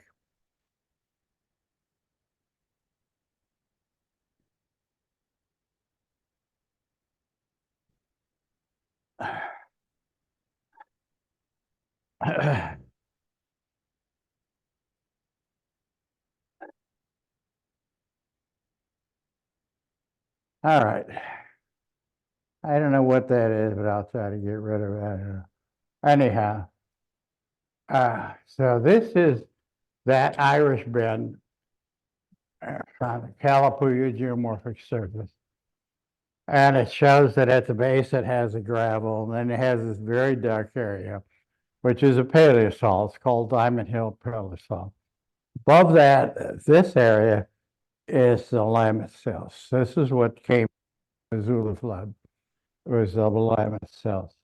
All right. I don't know what that is, but I'll try to get rid of that. Anyhow, so this is that Irish Bend on the Calapooia geomorphic surface. And it shows that at the base it has a gravel, and then it has this very dark area, which is a paleosalt. It's called Diamond Hill Paleosalt. Above that, this area is the Willamette Sills. This is what came from the Missoula flood. It was the Willamette Sills.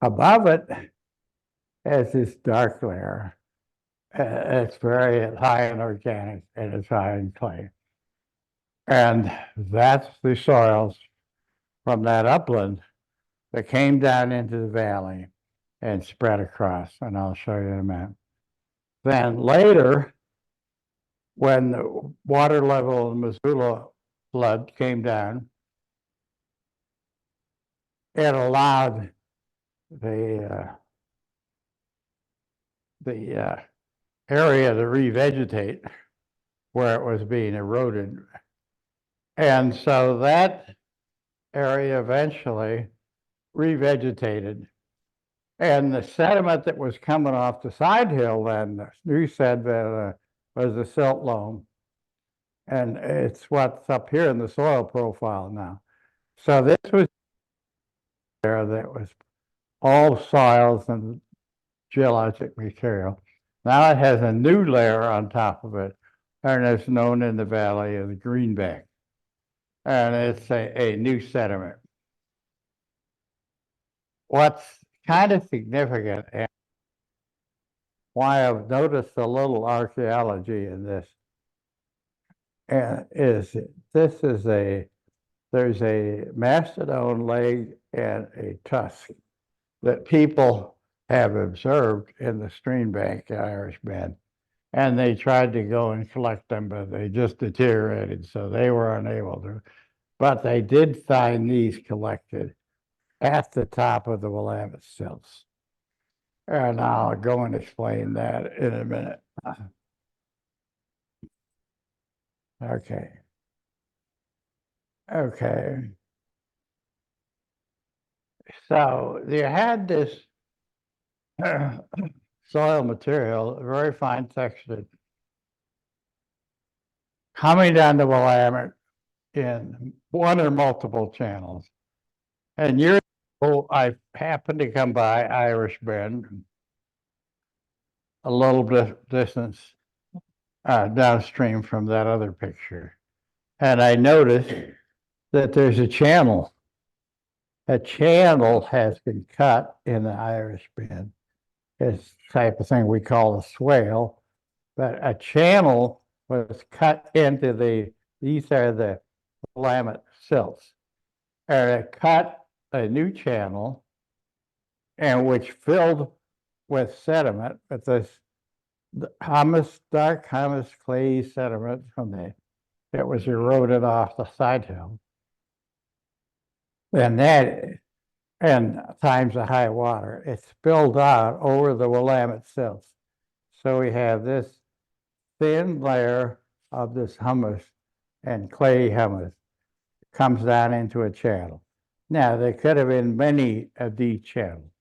Above it is this dark layer. It's very high in organic and it's high in clay. And that's the soils from that upland that came down into the valley and spread across, and I'll show you in a minute. Then later, when the water level in the Missoula flood came down, it allowed the area to revegetate where it was being eroded. And so that area eventually revegetated. And the sediment that was coming off the side hill then, you said that was the silt loam. And it's what's up here in the soil profile now. So this was there that was all soils and geologic material. Now it has a new layer on top of it, and it's known in the valley as the greenback. and it's a new sediment. What's kind of significant and why I've noticed a little archaeology in this is there's a mastodon leg and a tusk that people have observed in the stream bank at Irish Bend. And they tried to go and collect them, but they just deteriorated, so they were unable to. But they did find these collected at the top of the Willamette silts. And I'll go and explain that in a minute. Okay. Okay. So you had this soil material, very fine textured, coming down the Willamette in one or multiple channels. And years ago, I happened to come by Irish Bend, a little bit distance downstream from that other picture. And I noticed that there's a channel. A channel has been cut in the Irish Bend. It's the type of thing we call a swale, but a channel was cut into these are the Willamette silts. And it cut a new channel and which filled with sediment, with this dark humus clay sediment from that was eroded off the side hill. And times the high water, it spilled out over the Willamette silts. So we have this thin layer of this humus and clay humus comes down into a channel. Now, there could have been many of these channels.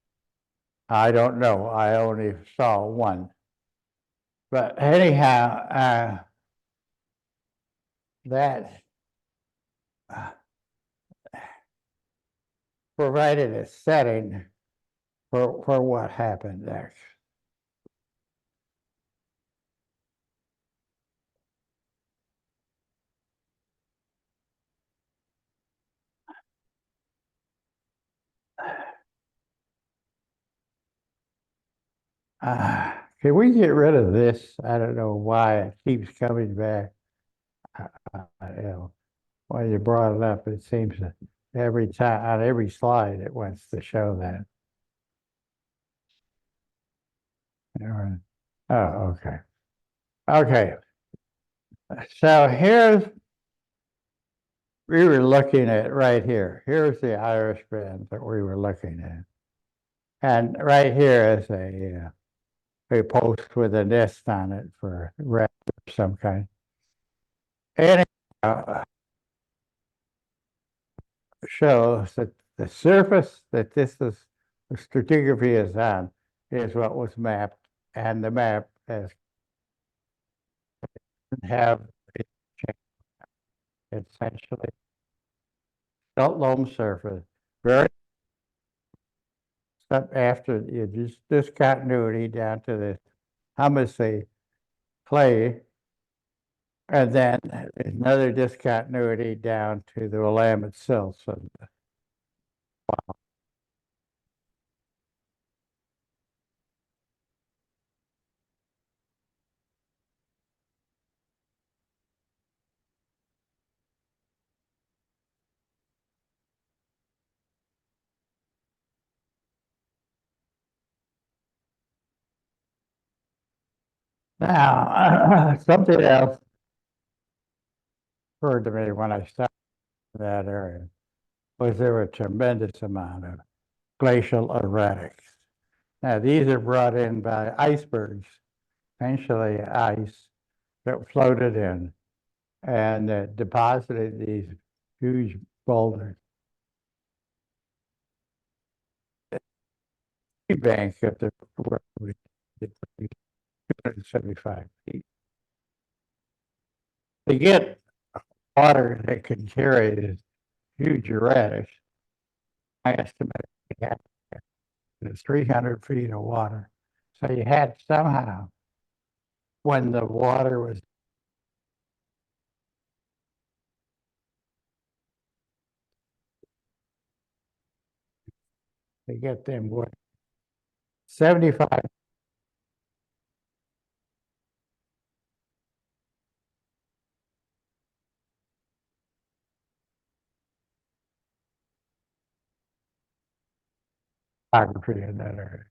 I don't know. I only saw one. But anyhow, that provided a setting for what happened next. Can we get rid of this? I don't know why it keeps coming back. You know, when you brought it up, it seems that every time on every slide it wants to show that. Oh, okay. Okay. So we were looking at right here. Here's the Irish Bend that we were looking at. And right here is a post with a nest on it for rabbit of some kind. And shows that the surface that the stratigraphy is on is what was mapped, and the map has have essentially felt loam surface, very up after you just discontinuity down to the humusy clay, and then another discontinuity down to the Willamette silts. So, now, something else occurred to me when I started in that area was there were a tremendous amount of glacial erratics. Now, these are brought in by icebergs, essentially ice that floated in and deposited these huge boulders. The bank at the 275 feet. To get water that can carry this huge erratics, I estimate it's 300 feet of water. So you had somehow, when the water was to get them wood. 75 topography in that area.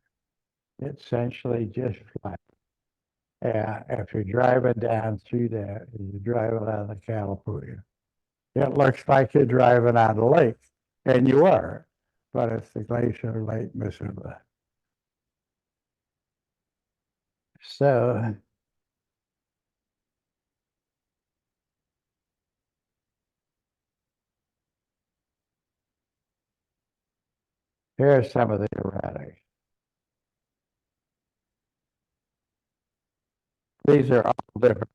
It's essentially just flat. Yeah, if you're driving down through that, you're driving on the Calapooya. It looks like you're driving on the lake, and you are, but it's the glacier Lake Missoula. So here's some of the erratics. These are all different.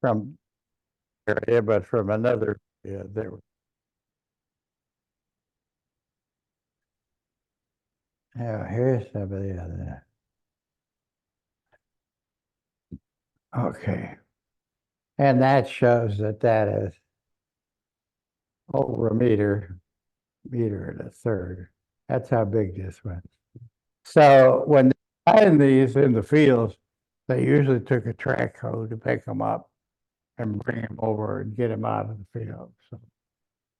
From area, but from another, yeah, there. Now, here's some of the other. Okay. And that shows that that is over a meter, meter and a third. That's how big this was. So when they find these in the fields, they usually took a track hoe to pick them up and bring them over and get them out of the field. So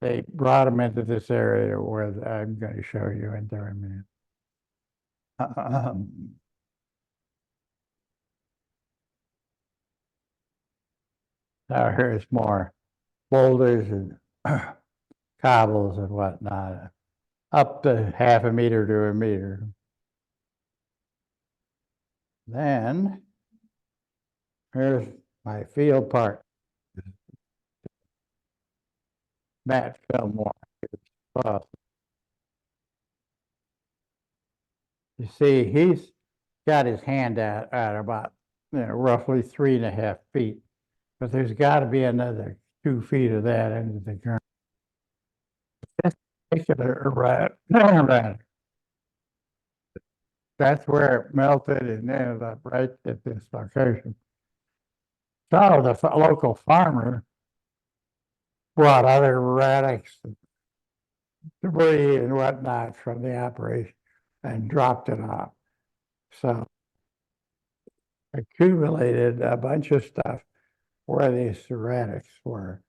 they brought them into this area where I'm going to show you in there in a minute. Now here's more boulders and cobbles and whatnot, up to half a meter to a meter. Then here's my field part. Matt Fillmore. You see, he's got his hand out at about, roughly 3.5 feet, but there's got to be another 2 feet of that into the ground. This particular right. That's where it melted and ended up right at this location. So the local farmer brought other erratics, debris and whatnot from the operation and dropped it off. So accumulated a bunch of stuff where these erratics were.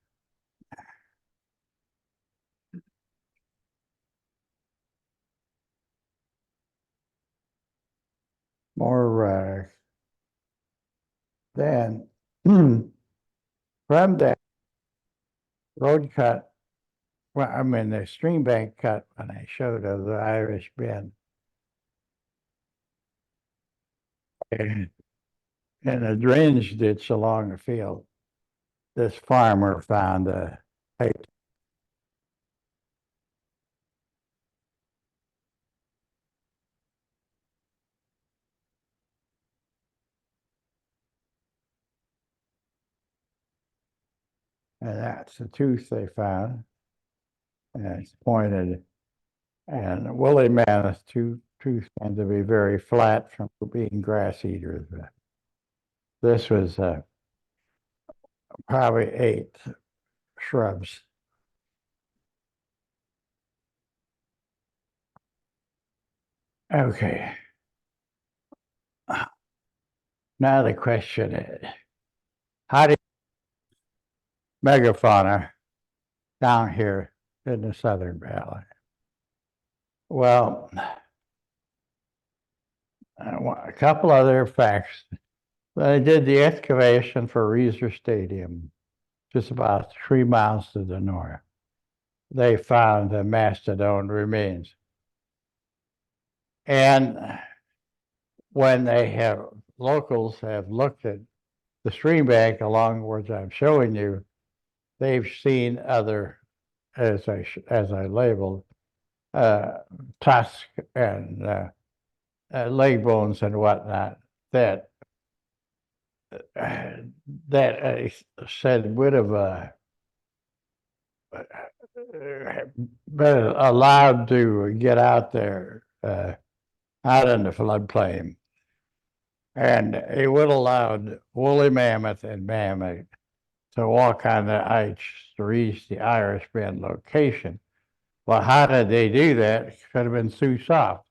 More erratics. Then from that road cut, well, I mean the stream bank cut when I showed of the Irish Bend. And in a drainage ditch along the field, this farmer found a pipe. And that's the tooth they found. And it's pointed. And woolly mammoth tooth tend to be very flat from being grass eaters. This was probably 8 shrubs. Okay. Now the question is, how did megafauna down here in the Southern Valley? Well, a couple other facts. They did the excavation for Reeser Stadium, just about 3 miles to the north. They found the mastodon remains. And when locals have looked at the stream bank along which I'm showing you, they've seen other, as I labeled, tusk and leg bones and whatnot that said would have been allowed to get out there, out in the floodplain. And it would allow woolly mammoth and mammoth to walk on the ice to reach the Irish Bend location. Well, how did they do that? It could have been too soft.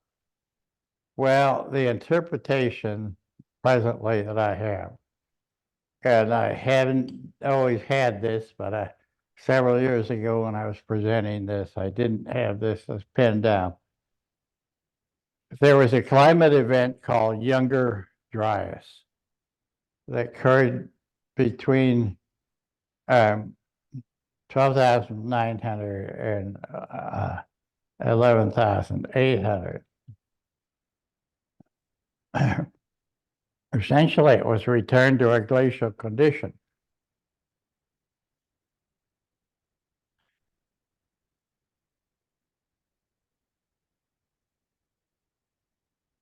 Well, the interpretation presently that I have, and I haven't always had this, but several years ago when I was presenting this, I didn't have this as pinned down. There was a climate event called Younger Dryas that occurred between 12,900 and 11,800. Essentially, it was returned to a glacial condition.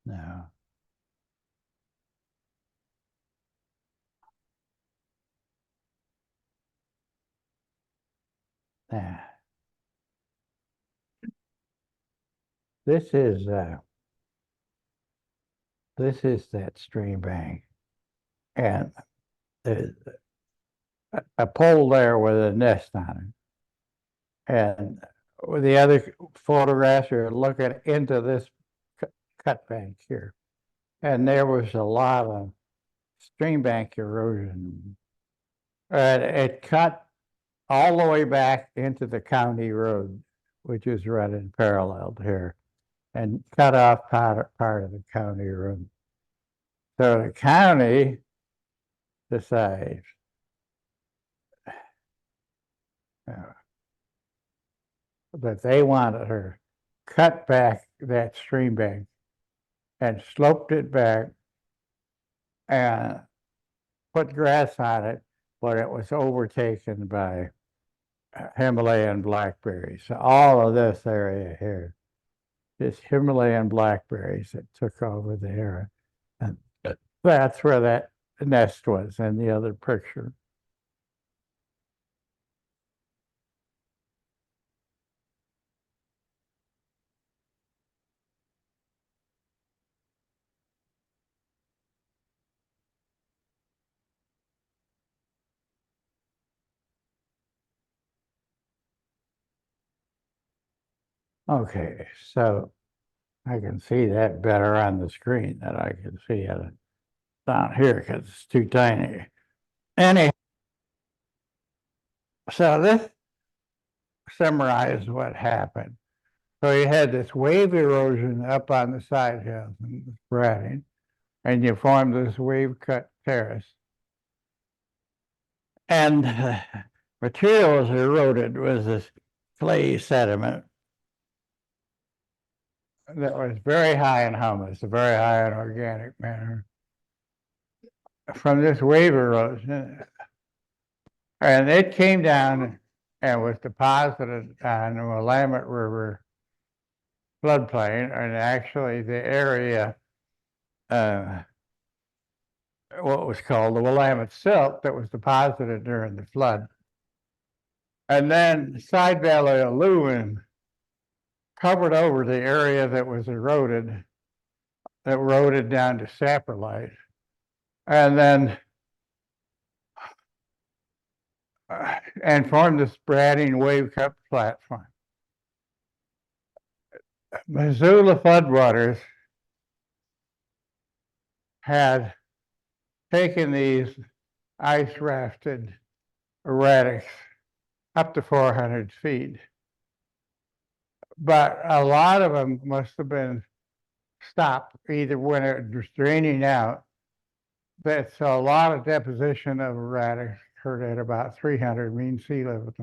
Now, this is that stream bank, and there's a pole there with a nest on it. And with the other photographs are looking into this cut bank here, and there was a lot of stream bank erosion, and it cut all the way back into the county road, which is running parallel here, and cut off part of the county road. So the county decides that they wanted her cut back that stream bank and sloped it back and put grass on it, but it was overtaken by Himalayan blackberries. So all of this area here is Himalayan blackberries that took over there. And that's where that nest was in the other picture. Okay, so I can see that better on the screen than I can see it down here because it's too tiny. So this summarizes what happened. So you had this wave erosion up on the side hills and spreading, and you formed this wave cut terrace. And material was eroded was this clay sediment that was very high in humus, very high in organic matter from this wave erosion. And it came down and was deposited on the Willamette River floodplain, and actually the area, what was called the Willamette Silt, that was deposited during the flood. And then Side Valley alluvium covered over the area that was eroded, that eroded down to saprolite, and then and formed the spreading wave cut platform. Missoula floodwaters had taken these ice rafted erratics up to 400 feet. But a lot of them must have been stopped either when it was draining out. So a lot of deposition of erratics occurred at about 300 mean sea level.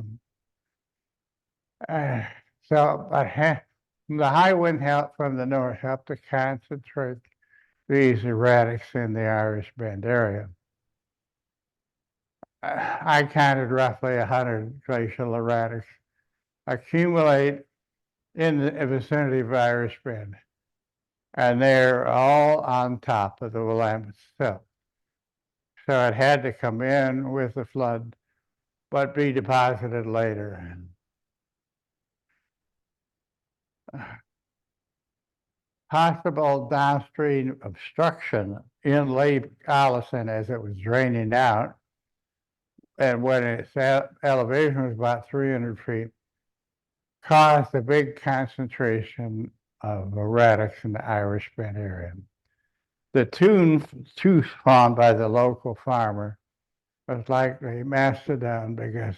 So the high wind helped from the north helped to concentrate these erratics in the Irish Bend area. I counted roughly 100 glacial erratics accumulate in the vicinity of Irish Bend, and they're all on top of the Willamette Silt. So it had to come in with the flood, but be deposited later. possible downstream obstruction in Lake Allison as it was draining out. And when its elevation was about 300 feet, caused a big concentration of erratics in the Irish Bend area. The tooth found by the local farmer was likely mastodon because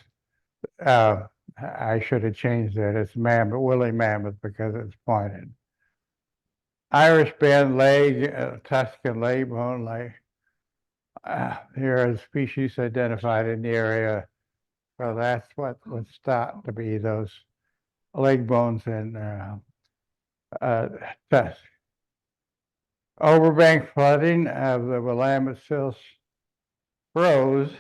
I should have changed it. It's mammoth, woolly mammoth because it's pointed. Irish Bend leg, Tuscan leg bone, like here are species identified in the area. So that's what was thought to be those leg bones in Tusk. Overbank flooding of the Willamette Sills froze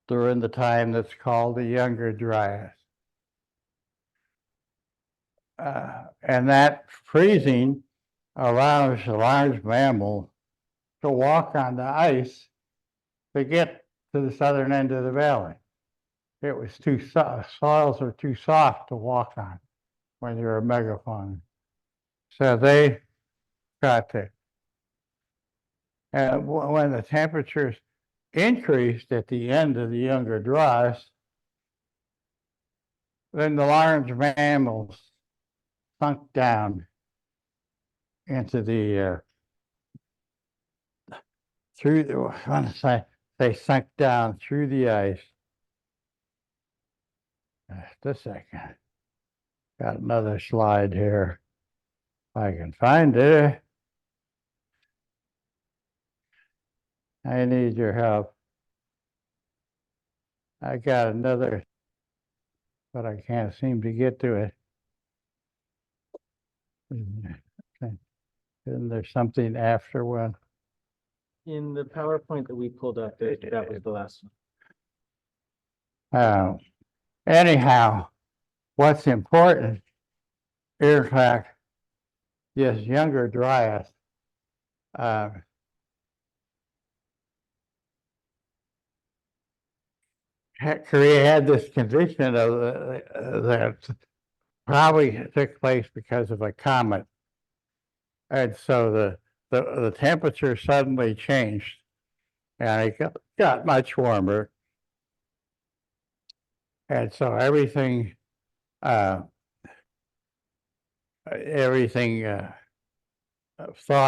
during the time that's called the Younger Dryas. And that freezing allows a large mammal to walk on the ice to get to the southern end of the valley. It was too soft, soils are too soft to walk on when you're a megafauna. So they got to, and when the temperatures increased at the end of the Younger Dryas, then the large mammals sunk down into the through the, I want to say they sunk down through the ice. Just a second. Got another slide here. If I can find it. I need your help. I got another, but I can't seem to get to it. Isn't there something after one? In the PowerPoint that we pulled up, that was the last one. Anyhow, what's important, in fact, this Younger Dryas had this condition of that probably took place because of a comet, and so the temperature suddenly changed, and it got much warmer, and so everything thought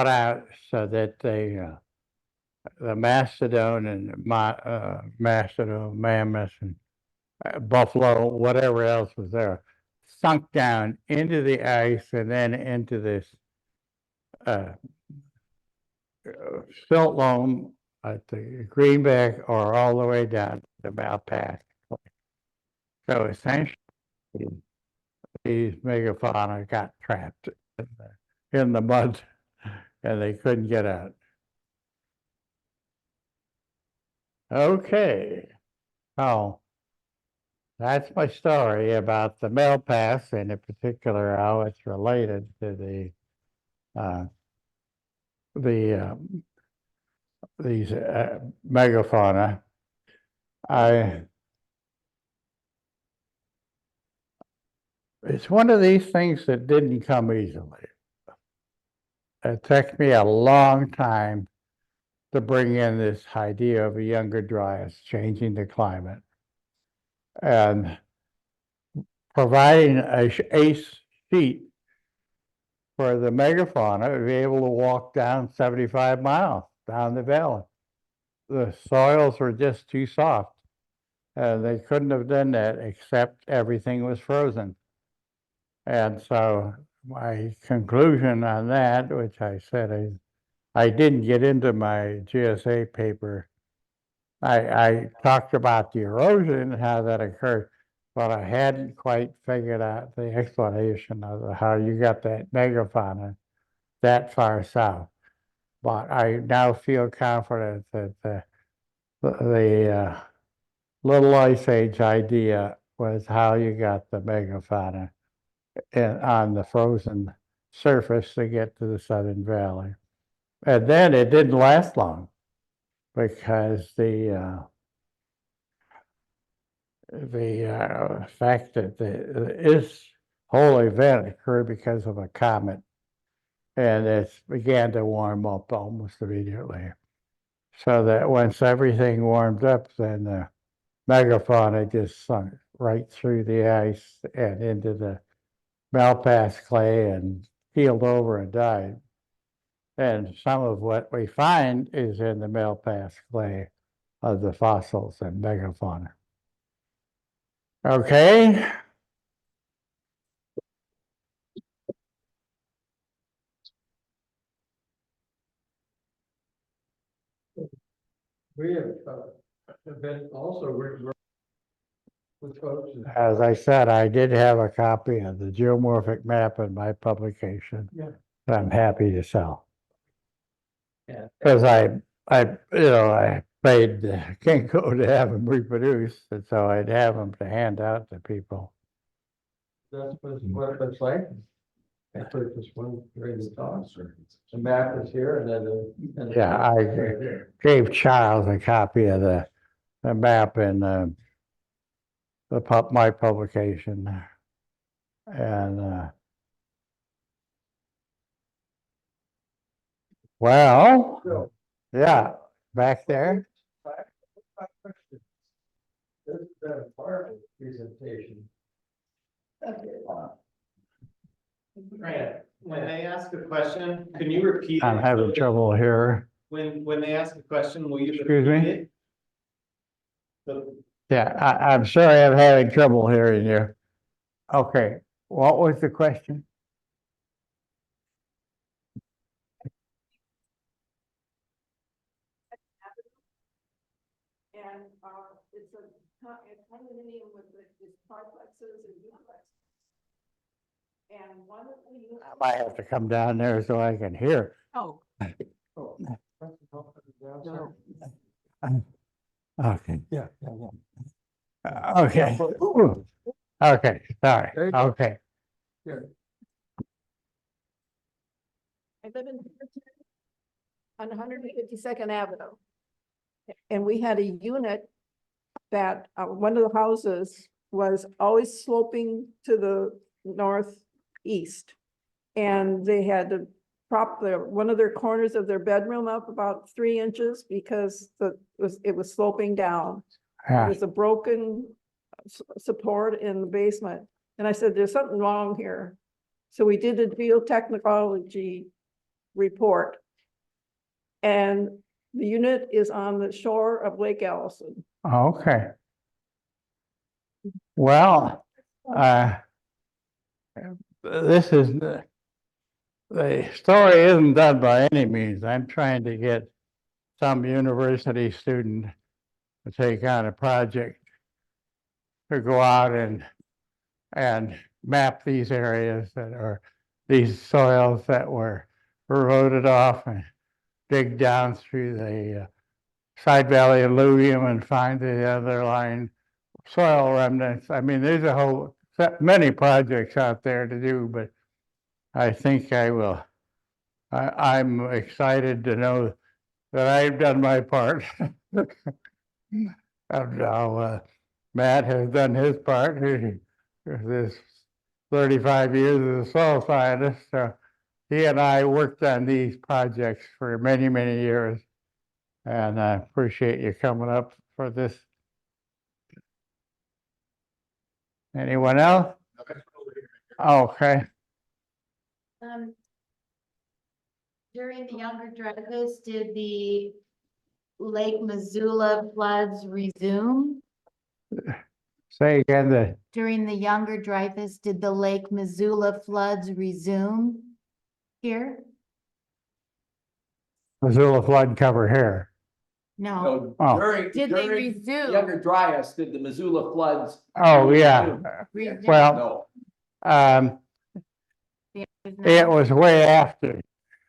out so that they the mastodon and mastodon, mammoth, and buffalo, whatever else was there, sunk down into the ice and then into this silt loam at the Greenback or all the way down to the Malpass. So essentially, these megafauna got trapped in the mud and they couldn't get out. Okay, oh, that's my story about the Malpass, and in particular how it's related to these megafauna. It's one of these things that didn't come easily. It took me a long time to bring in this idea of a Younger Dryas changing the climate and providing a sheet for the megafauna to be able to walk down 75 miles down the valley. The soils were just too soft. They couldn't have done that except everything was frozen. And so my conclusion on that, which I said I didn't get into my GSA paper. I talked about the erosion and how that occurred, but I hadn't quite figured out the explanation of how you got that megafauna that far south. But I now feel confident that the Little Ice Age idea was how you got the megafauna on the frozen surface to get to the Southern Valley. And then it didn't last long because the fact that whole event occurred because of a comet. And it began to warm up almost immediately. So that once everything warmed up, then the megafauna just sunk right through the ice and into the Malpass clay and keeled over and died. And some of what we find is in the Malpass clay of the fossils and megafauna. Okay. We have, been also, we're with folks. As I said, I did have a copy of the geomorphic map in my publication. Yeah. That I'm happy to sell. Yeah. Because I paid Kinko to have them reproduced, and so I'd have them to hand out to people. That's what it looks like. I purchased one during the talk. The map is here and then. Yeah, I Right there. gave Charles a copy of the map in my publication. And well, yeah, back there. This is a part of the presentation. When they ask a question, can you repeat? I'm having trouble here. When they ask a question, will you Excuse repeat me? it? So, Yeah, I'm sorry, I'm having trouble hearing you. Okay, what was the question? And it's a condominium with its triplexes and duplexes. And one of the. I might have to come down there so I can hear. Oh. No. Okay. Yeah. Okay. Okay, sorry. There you go. Okay. I live on 152nd Avenue. And we had a unit that one of the houses was always sloping to the northeast. And they had to prop one of their corners of their bedroom up about 3 inches because it was sloping down. Yeah. There's a broken support in the basement. And I said, there's something wrong here. So we did a geotechnology report. And the unit is on the shore of Lake Allison. Okay. Well, this is the story isn't done by any means. I'm trying to get some university student to take on a project to go out and map these areas that are these soils that were eroded off and dig down through the side valley alluvium and find the underlying soil remnants. I mean, there's many projects out there to do, but I think I will. I'm excited to know that I've done my part. And now Matt has done his part. This 35 years as a soil scientist. He and I worked on these projects for many, many years. And I appreciate you coming up for this. Anyone else? Okay. During the Younger Dreyfus, did the Lake Missoula floods resume? Say again, During the Younger Dreyfus, did the Lake Missoula floods resume here? Missoula flood cover here. No. Oh. Did they resume? Younger Dryas, did the Missoula floods? Oh, yeah. Resume? Well, No. it was way after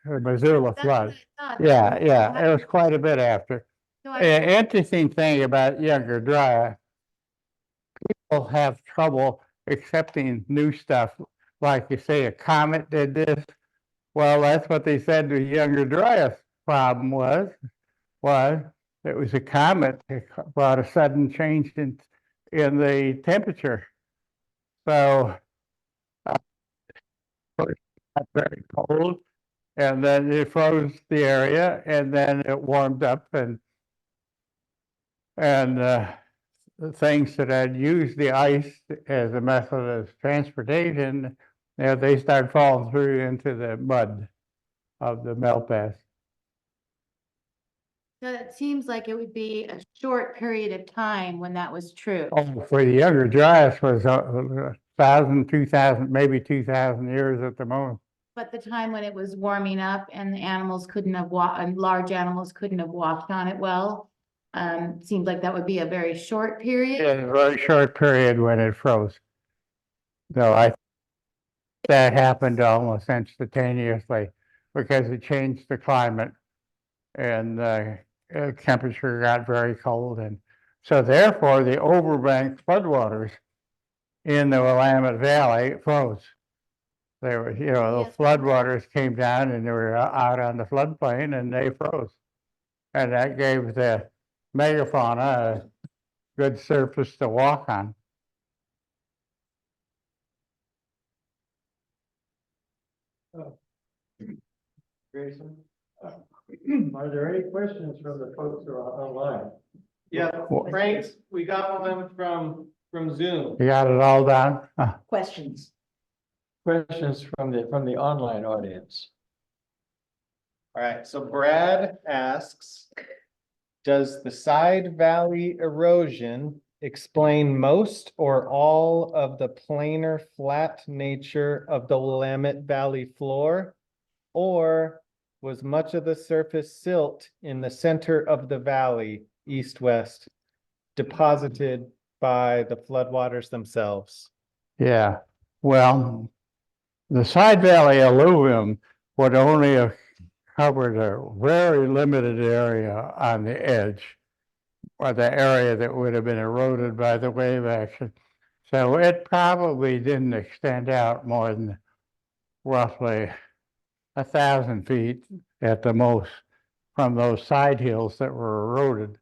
the Missoula That's flood. what I thought. Yeah, it was quite a bit after. So Interesting thing about Younger Dry, people have trouble accepting new stuff. Like you say, a comet did this. Well, that's what they said the Younger Dryas problem was it was a comet that brought a sudden change in the temperature. So very cold. And then it froze the area and then it warmed up and the things that had used the ice as a method of transportation, they started falling through into the mud of the melt path. So it seems like it would be a short period of time when that was true. Oh, for the younger dryas was 1,000, 2,000, maybe 2,000 years at the most. But the time when it was warming up and the animals couldn't have walked, and large animals couldn't have walked on it well, seems like that would be a very short period. Yeah, a very short period when it froze. No, that happened almost instantaneously because it changed the climate and temperature got very cold, and so therefore the overbank floodwaters in the Willamette Valley froze. They were, the Yes. floodwaters came down and they were out on the floodplain and they froze. And that gave the megafauna a good surface to walk on. Jason, are there any questions from the folks who are online? Yeah, Frank, we got them from Zoom. You got it all down? Questions? Questions from the online audience? All right, so Brad asks, does the side valley erosion explain most or all of the planar flat nature of the Willamette Valley floor? Or was much of the surface silt in the center of the valley, east-west, deposited by the floodwaters themselves? Yeah, well, the side valley alluvium would only have covered a very limited area on the edge, or the area that would have been eroded by the wave action. So it probably didn't extend out more than roughly 1,000 feet at the most from those side hills that were eroded.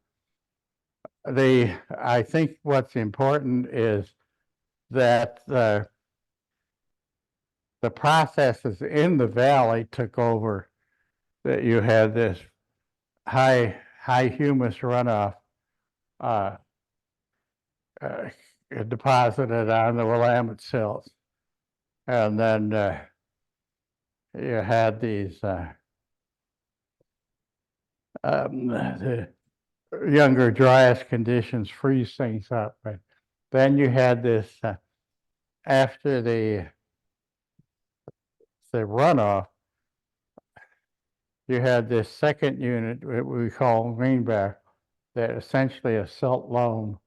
I think what's important is that the processes in the valley took over, that you had this high humus runoff deposited on the Willamette silts. And then you had these the younger dryas conditions freeze things up. But then you had this after the runoff, you had this second unit that we call greenback, that essentially a silt loam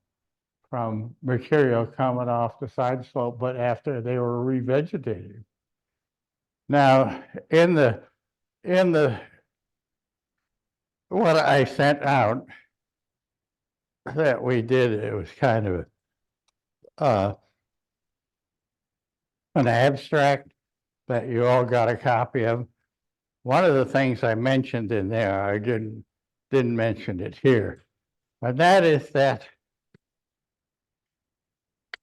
from material coming off the side slope, but after they were revegetated. Now, in the what I sent out that we did, it was kind of an abstract that you all got a copy of. One of the things I mentioned in there, I didn't mention it here, but that is that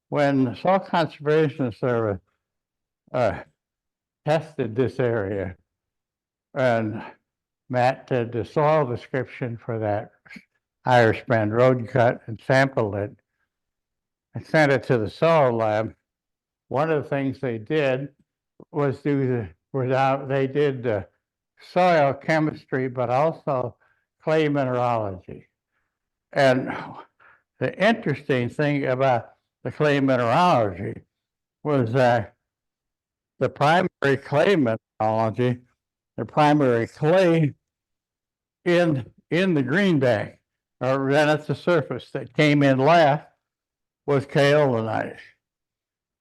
when the Soil Conservation Service tested this area, and Matt did the soil description for that higher span road cut and sampled it and sent it to the soil lab. One of the things they did was they did soil chemistry, but also clay mineralogy. And the interesting thing about the clay mineralogy was that the primary clay mineralogy, the primary clay in the greenback, or then at the surface that came in last, was kaolinite.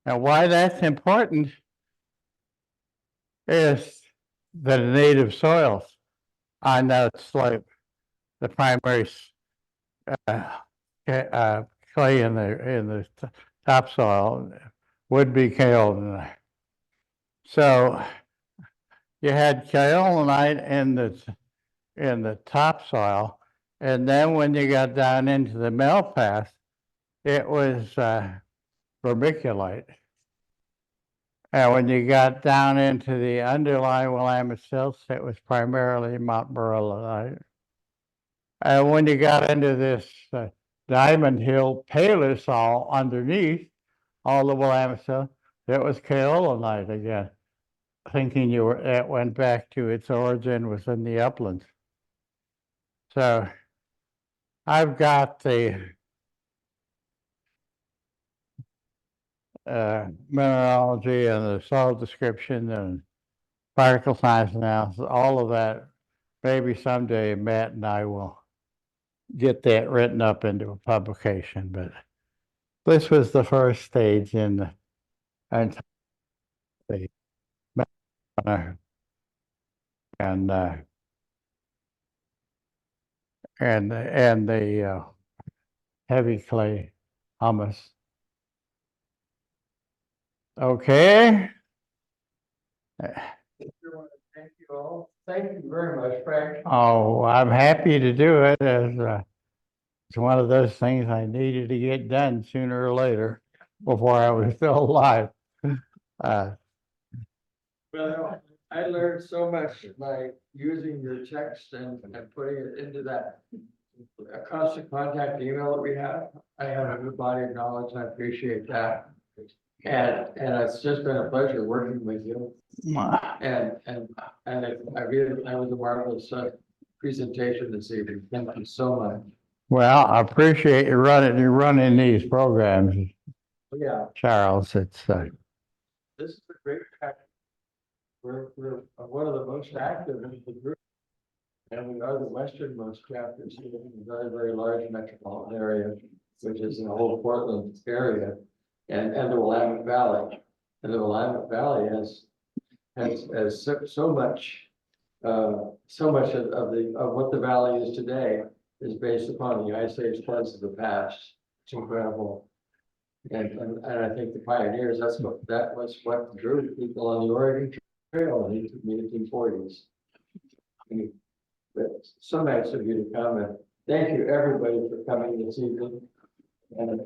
Now, why that's important is that the native soils on that slope, the primary clay in the topsoil would be kaolinite. So you had kaolinite in the topsoil, and then when you got down into the melt path, it was vermiculite. And when you got down into the underlying Willamette silts, it was primarily Mount Beryllianite. And when you got into this Diamond Hill Paleosol underneath all the Willamette silts, it was kaolinite again, thinking it went back to its origin was in the uplands. So I've got the mineralogy and the soil description and particle science analysis, all of that. Maybe someday Matt and I will get that written up into a publication, but this was the first stage in the and the and the heavy clay humus. Okay. Thank you all. Thank you very much, Frank. Oh, I'm happy to do it as it's one of those things I needed to get done sooner or later before I was still alive. Well, I learned so much by using your text and putting it into that constant contact email that we have. I have a good body of knowledge, and I appreciate that. And it's just been a pleasure working with you. And I was a marvelous presentation this evening. Thank you so much. Well, I appreciate you running these programs, Yeah, Charles. It's this is a great package. We're one of the most active in the group. And we are the westernmost chapters in a very, very large metropolitan area, which is in the whole Portland area and the Willamette Valley. And the Willamette Valley has so much of what the valley is today is based upon the ice age floods of the past. It's incredible. And I think the pioneers, that was what drew people on the Oregon Trail in the 1840s. But so nice of you to come, and thank you everybody for coming this evening. And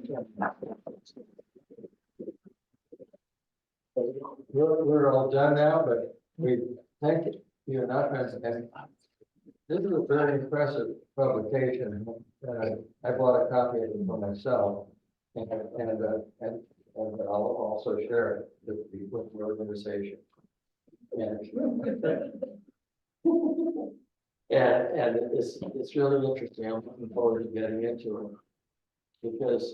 we're all done now, but we thank you enough. And this is a very impressive publication. I bought a copy of it for myself, and I'll also share it with the organization. And it's really interesting. I'm looking forward to getting into it because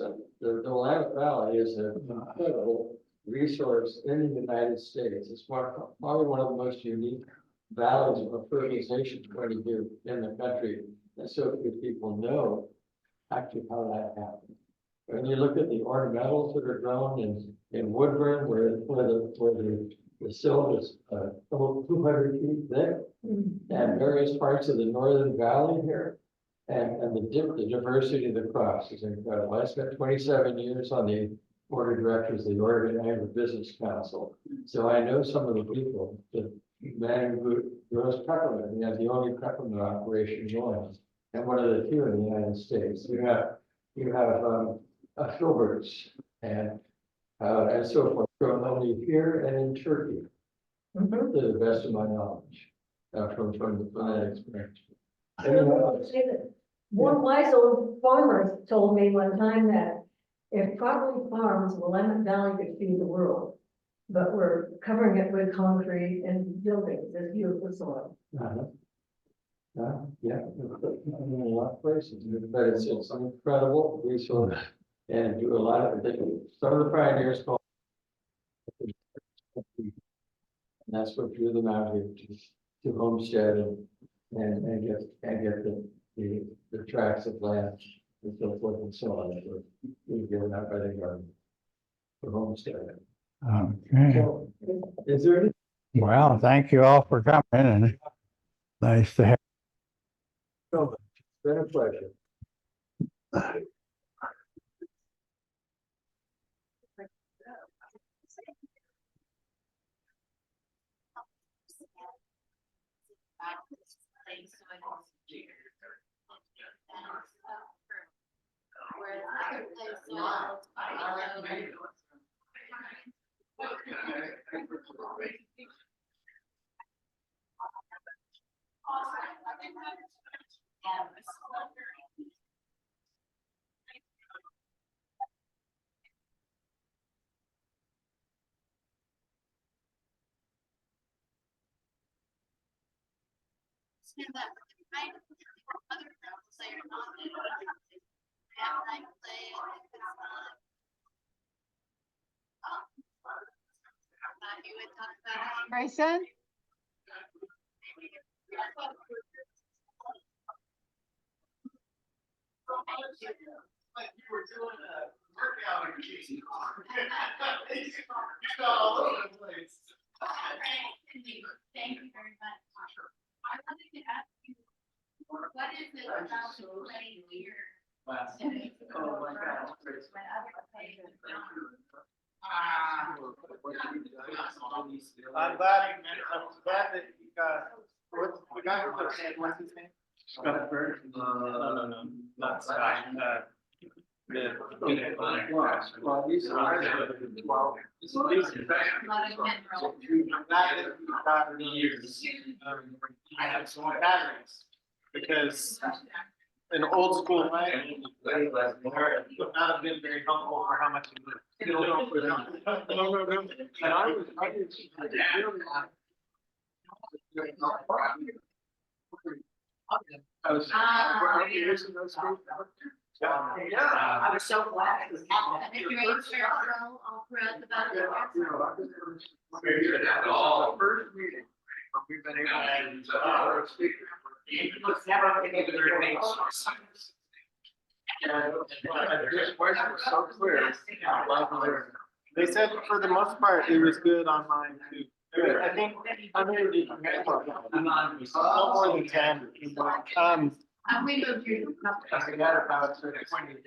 the Willamette Valley is an incredible resource in the United States. It's probably one of the most unique valleys from a fertilization point of view in the country. And so few people know actually how that happened. When you look at the ornamentals that are grown in Woodburn, where the silt is over 200 feet thick, and various parts of the northern valley here, and the diversity of the crops is incredible. I spent 27 years on the board of directors of the Oregon Agribusiness Council, so I know some of the people. The man who grows peppermint, we have the only peppermint operation going, and one of the few in the United States. You have filberts and so forth, grown only here and in Turkey, to the best of my knowledge, from that experience. I don't know to say that. One wise old farmer told me one time that if properly farmed, the Willamette Valley could feed the world. But we're covering it with concrete and buildings, this beautiful soil. Yeah, in a lot of places, but it's an incredible resource and do a lot of some of the pioneers call. And that's what drew them out here to homestead and get the tracts of land and so forth and so on. So we've given out by the government for homesteading. okay. So, is there any? Well, thank you all for coming, and nice to have. It's been a pleasure. Grayson? Like you were doing a workout in Casey. You got all over the place. Thank you very much. I wanted to ask you, what is it about the play here? Oh, my God. I'm glad that you got, the guy who put it, what's his name? Scott Bird? No, not Scott, Well, these are. Well, A lot of minerals. I have some batteries, because an old school way would not have been very helpful for how much you moved. No. And I was. Using those group. I was so glad it was happening. And if you're in Cheryl, all throughout the battle. First meeting, we've been able to speak. It's never been able to hear me. And this question was so clear. They said for the most part, it was good online too. I think, no more than 10. We moved through. We had about 20 here.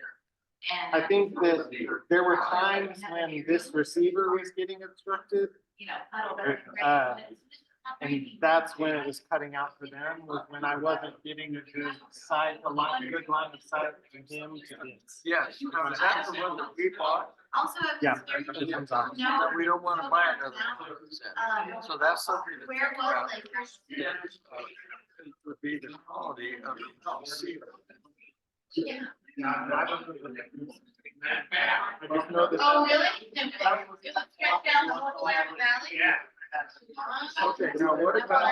I think that there were times when this receiver was getting obstructed, You know, I don't Uh, and that's when it was cutting out for them, was when I wasn't getting a good good line of sight to him to this. Yes, now is that the one that we bought? Also. Yeah, it comes on. No. We don't want to buy another one. So that's something to Where think about. was it first? Would be the quality of the receiver. Yeah. I just know that. Oh, really? It was stretched down the whole way up the valley? Yeah. Okay, now what about?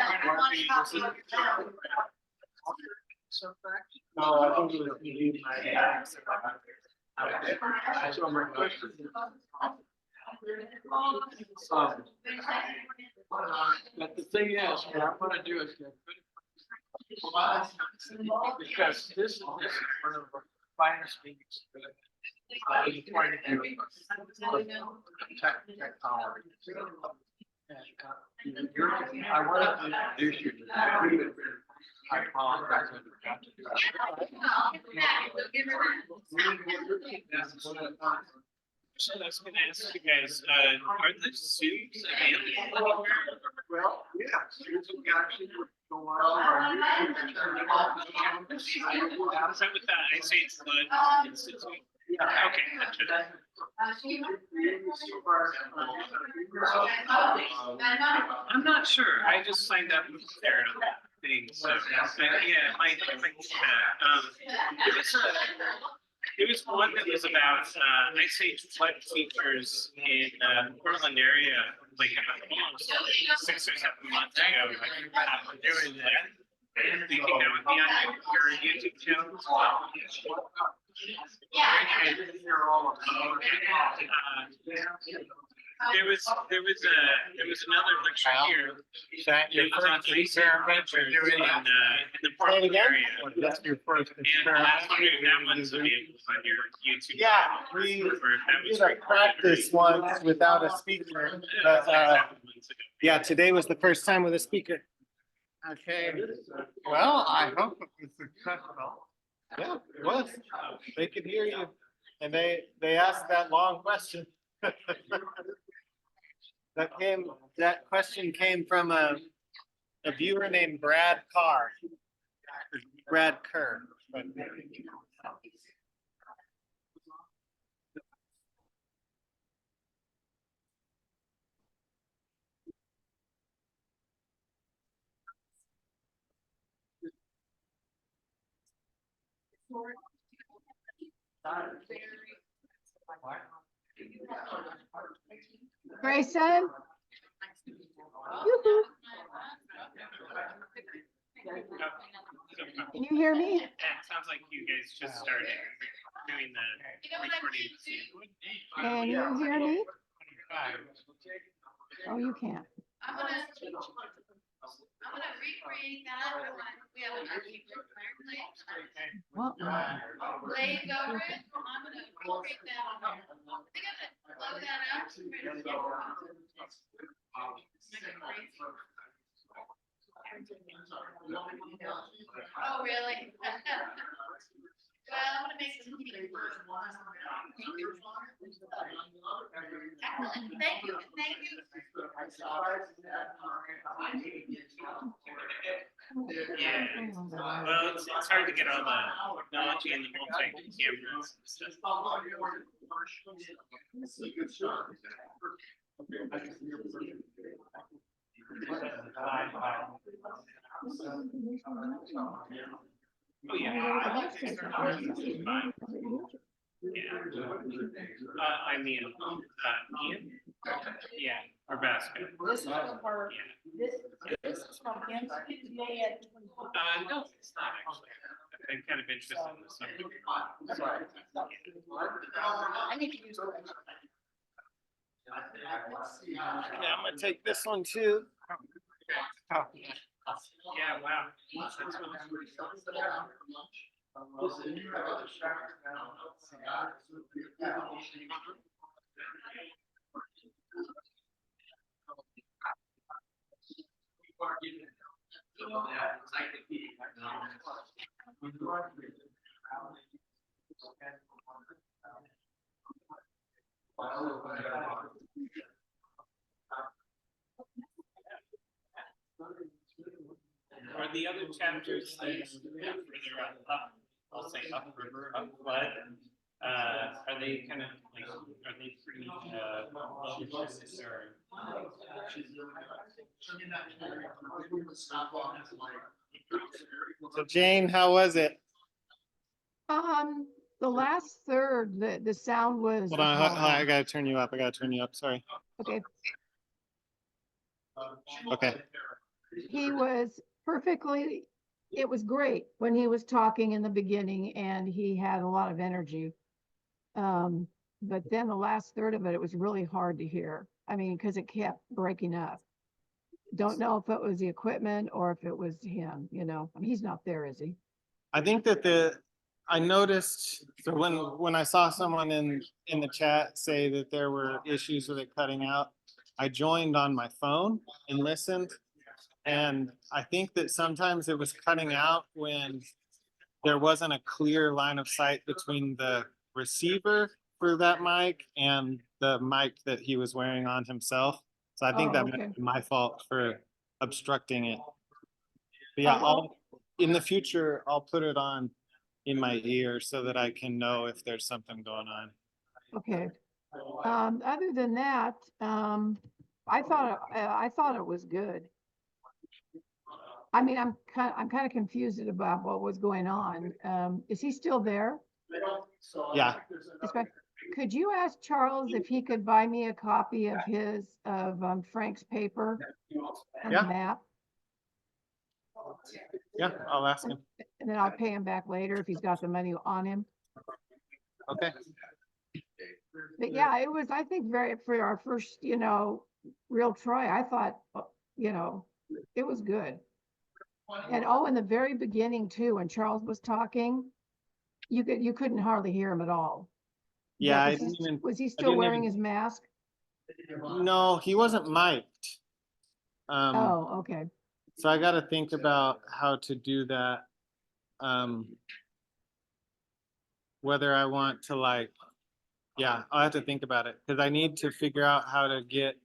No, I think it was me. So my question is, but the thing is, what I'm gonna do is get rid of. Because this is one of the finest things. I'm trying to do technology. I wanted to introduce you to that. I apologize. I forgot to do So I was gonna ask you guys, are the suits available? Well, yeah. We actually go on. How's that with the Ice Age Flood Institute? Okay, gotcha. I'm not sure. I just signed up with their thing, so yeah, it was one that was about Ice Age flood features in Portland area, like almost 6 or 7 months ago. Doing that. And thinking that would be on your YouTube channel as well. There was another lecture here. That your It was on first Ice Age experiment features you're doing? in the Portland area. That's your first And I was wondering if that experiment. one's available on your YouTube. Yeah, channel, we or if that was did a recorded practice or- once without a speaker, but, Like 7 months ago. yeah, today was the first time with a speaker. Okay, well, I hope it was successful. Yeah, it was. They could hear you. And they asked that long question. That question came from a viewer named Brad Carr. Brad Kerr. But- Grayson? Yoo-hoo. Can you hear me? It sounds like you guys just started doing the recording. Can you hear me? Oh, you can't. I'm gonna recreate that one. We have an Well, glaze over it. I'm gonna recreate that on there. I think I'm gonna blow that up. Oh, really? Well, I'm gonna make some. Excellent. Thank you, thank you. Yeah, well, it's hard to get all the technology and the multi-cameras and stuff. Oh, yeah. Yeah. I mean, Ian? Yeah, our basket. This is from her, Yeah. this is from him. No, it's not actually. I'm kind of interested in this subject. I need to use. Yeah, I'm gonna take this one too. Yeah, wow. Are the other chapters that further up, I'll say upriver, up flood, are they kind of like, are they pretty, So Jane, how was it? The last third, the sound was. Hold on, I gotta turn you up. Sorry. Okay, Okay. he was perfectly, it was great when he was talking in the beginning and he had a lot of energy. But then the last third of it, it was really hard to hear. I mean, because it kept breaking up. Don't know if it was the equipment or if it was him, you know. I mean, he's not there, is he? I think that I noticed, so when I saw someone in the chat say that there were issues with it cutting out, I joined on my phone and listened. And I think that sometimes it was cutting out when there wasn't a clear line of sight between the receiver for that mic and the mic that he was wearing on himself. So I think Oh, that okay. might be my fault for obstructing it. But yeah, Oh. in the future, I'll put it on in my ear so that I can know if there's something going on. Okay. Other than that, I thought it was good. I mean, I'm kind of confused about what was going on. Is he still there? Yeah. Could you ask Charles if he could buy me a copy of Frank's paper on the Yeah. map? Yeah, I'll ask him. And then I'll pay him back later if he's got the money on him. Okay. But yeah, it was, I think, for our first, real try, I thought, it was good. And in the very beginning too, when Charles was talking, you couldn't hardly hear him at all. Yeah, Was he still wearing his mask? No, he wasn't mic'd. Oh, okay. So I got to think about how to do that. Whether I want to I'll have to think about it because I need to figure out how to get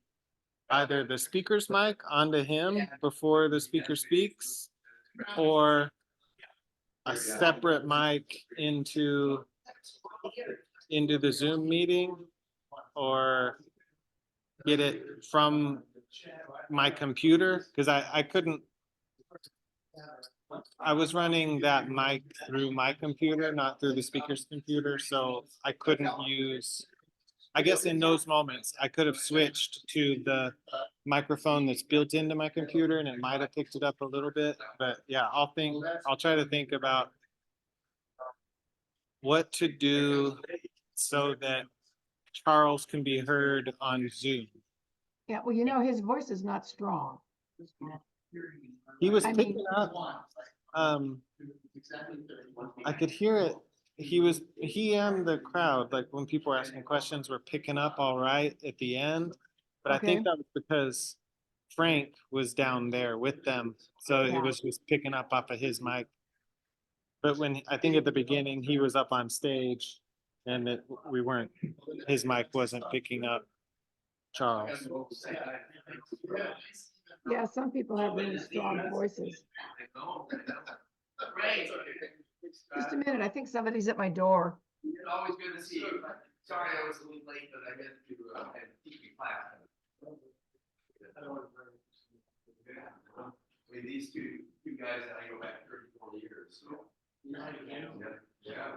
either the speaker's mic onto him before the speaker speaks or a separate mic into the Zoom meeting or get it from my computer because I couldn't I was running that mic through my computer, not through the speaker's computer, so I couldn't use. I guess in those moments, I could have switched to the microphone that's built into my computer and it might have picked it up a little bit, but yeah, I'll try to think about what to do so that Charles can be heard on Zoom. Yeah, well, you know, his voice is not strong. He was I picking mean- up, I could hear it. He and the crowd, like when people were asking questions, were picking up all right at the end. But I think Okay. that was because Frank was down there with them, so Yeah. it was just picking up off of his mic. But I think at the beginning, he was up on stage and his mic wasn't picking up Charles. Yeah, some people have really strong voices. Just a minute, I think somebody's at my door. Always good to see you. Sorry I was a little late, but I meant to, have teaching class. I mean, these two guys, I go back 34 years, so. Yeah. Yeah.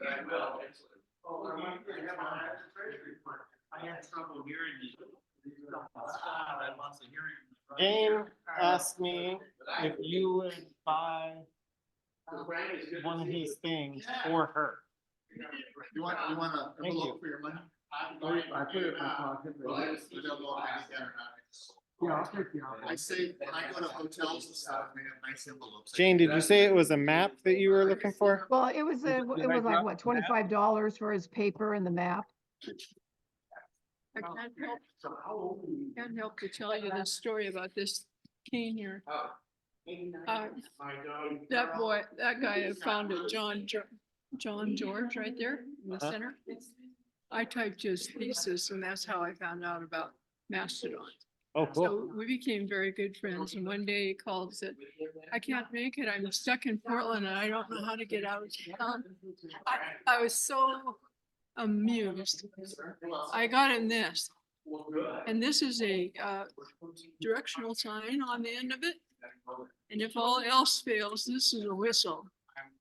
I will, actually. I had trouble hearing you. Jane asked me if you would buy one of these things for her. You want an Thank you. envelope for your money? I put it in my pocket. Well, I don't know if I get or not. Yeah, I'll take the envelope. I say, when I go to hotels and stuff, they have nice envelopes. Jane, did you say it was a map that you were looking for? Well, it was like, what, $25 for his paper and the map? I can't help to tell you this story about this cane here. That boy, that guy had found it, John George right there in the center. I typed his thesis and that's how I found out about Mastodon. Oh, cool. So we became very good friends and one day he called and said, I can't make it. I'm stuck in Portland and I don't know how to get out of town. I was so amused. I got him this. And this is a directional sign on the end of it. And if all else fails, this is a whistle.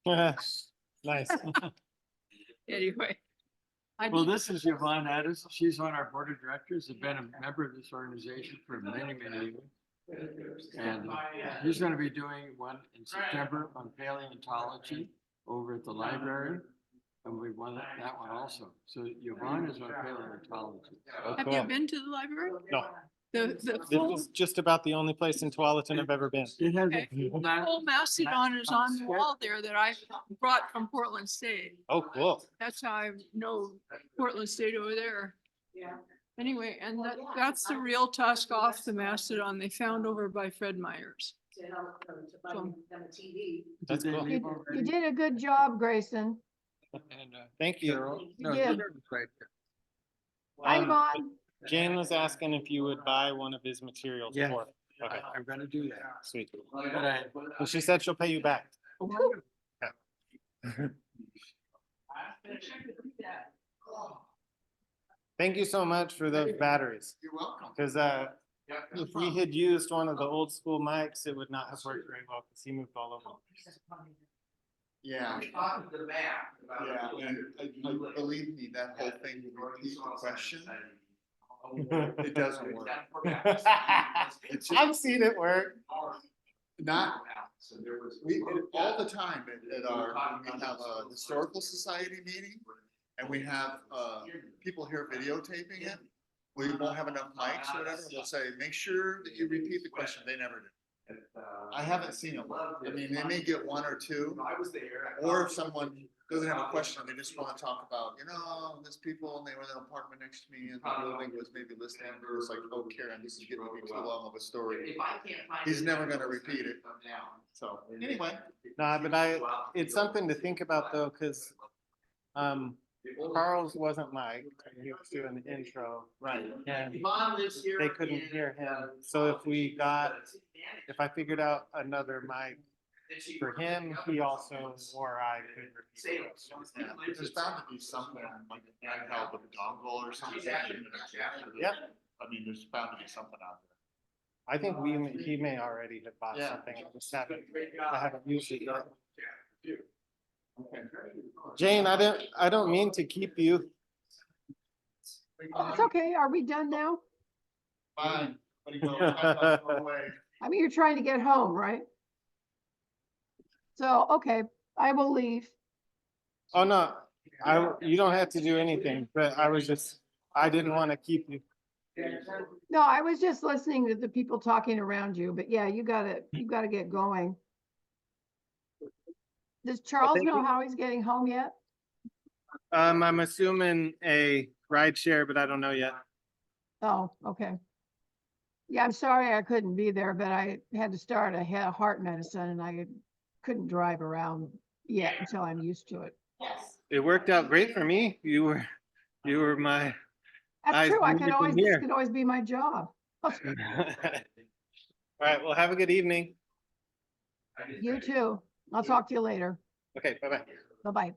Nice. Anyway. Well, this is Yvonne Addis. She's on our board of directors, has been a member of this organization for many, many years. And he's going to be doing one in September on paleontology over at the library. And we won that one also. So Yvonne is on paleontology. Oh, Have cool. you been to the library? No. The This full, is just about the only place in Tualatin I've ever been. It has Okay. full Mastodon is on the wall there that I brought from Portland State. Oh, cool. That's how I know Portland State over there. Yeah. Anyway, and that's the real tusk off the Mastodon they found over by Fred Myers. To help them to buy them a TV. That's Did they cool. leave You already? did a good job, Grayson. And, thank you. You did. Um, Yvonne. Jane was asking if you would buy one of his materials Yeah. for. Okay, I'm going to do that. sweet. But I, Well, she said she'll pay you back. Thank you so much for those batteries. You're welcome. Because if we had used one of the old school mics, it would not have worked very well because he moved all over. Yeah. The map. Yeah, and believe me, that whole thing, you repeat the question, it doesn't work. It's just I've seen it work. not, all the time at our, when we have a historical society meeting, and we have, people here videotaping it, we won't have enough mics or whatever, we'll say, make sure that you repeat the question, they never do. I haven't seen them. I mean, they may get one or two, or if someone doesn't have a question, they just wanna talk about, this people, and they were in an apartment next to me, and the building was maybe listening, and it was like, oh, Karen, this is getting to be too long of a story. He's never gonna repeat it. So, anyway. Nah, but it's something to think about though, because Carl's wasn't Mike, he was doing the intro. Right. And they couldn't hear him. So if I figured out another mic for him, he also, or I could repeat it. Yeah, there's bound to be something like a handheld with a dongle or something. Yep. I mean, there's bound to be something out I think he may already have bought something. I haven't used it yet. Jane, I don't mean to keep you. It's okay. Are we done now? Fine. I mean, you're trying to get home, right? So, okay, I will leave. Oh, no, you don't have to do anything, but I didn't want to keep you. No, I was just listening to the people talking around you, but yeah, you gotta get going. Does Charles thank know you. how he's getting home yet? I'm assuming a ride share, but I don't know yet. Oh, okay. Yeah, I'm sorry I couldn't be there, but I had to start a heart medicine and I couldn't drive around yet until I'm used to it. Yes. It worked out great for me. You were my That's eyes true. when you can This hear. could always be my job. All right, well, have a good evening. You too. I'll talk to you later. Okay, bye-bye. Bye-bye.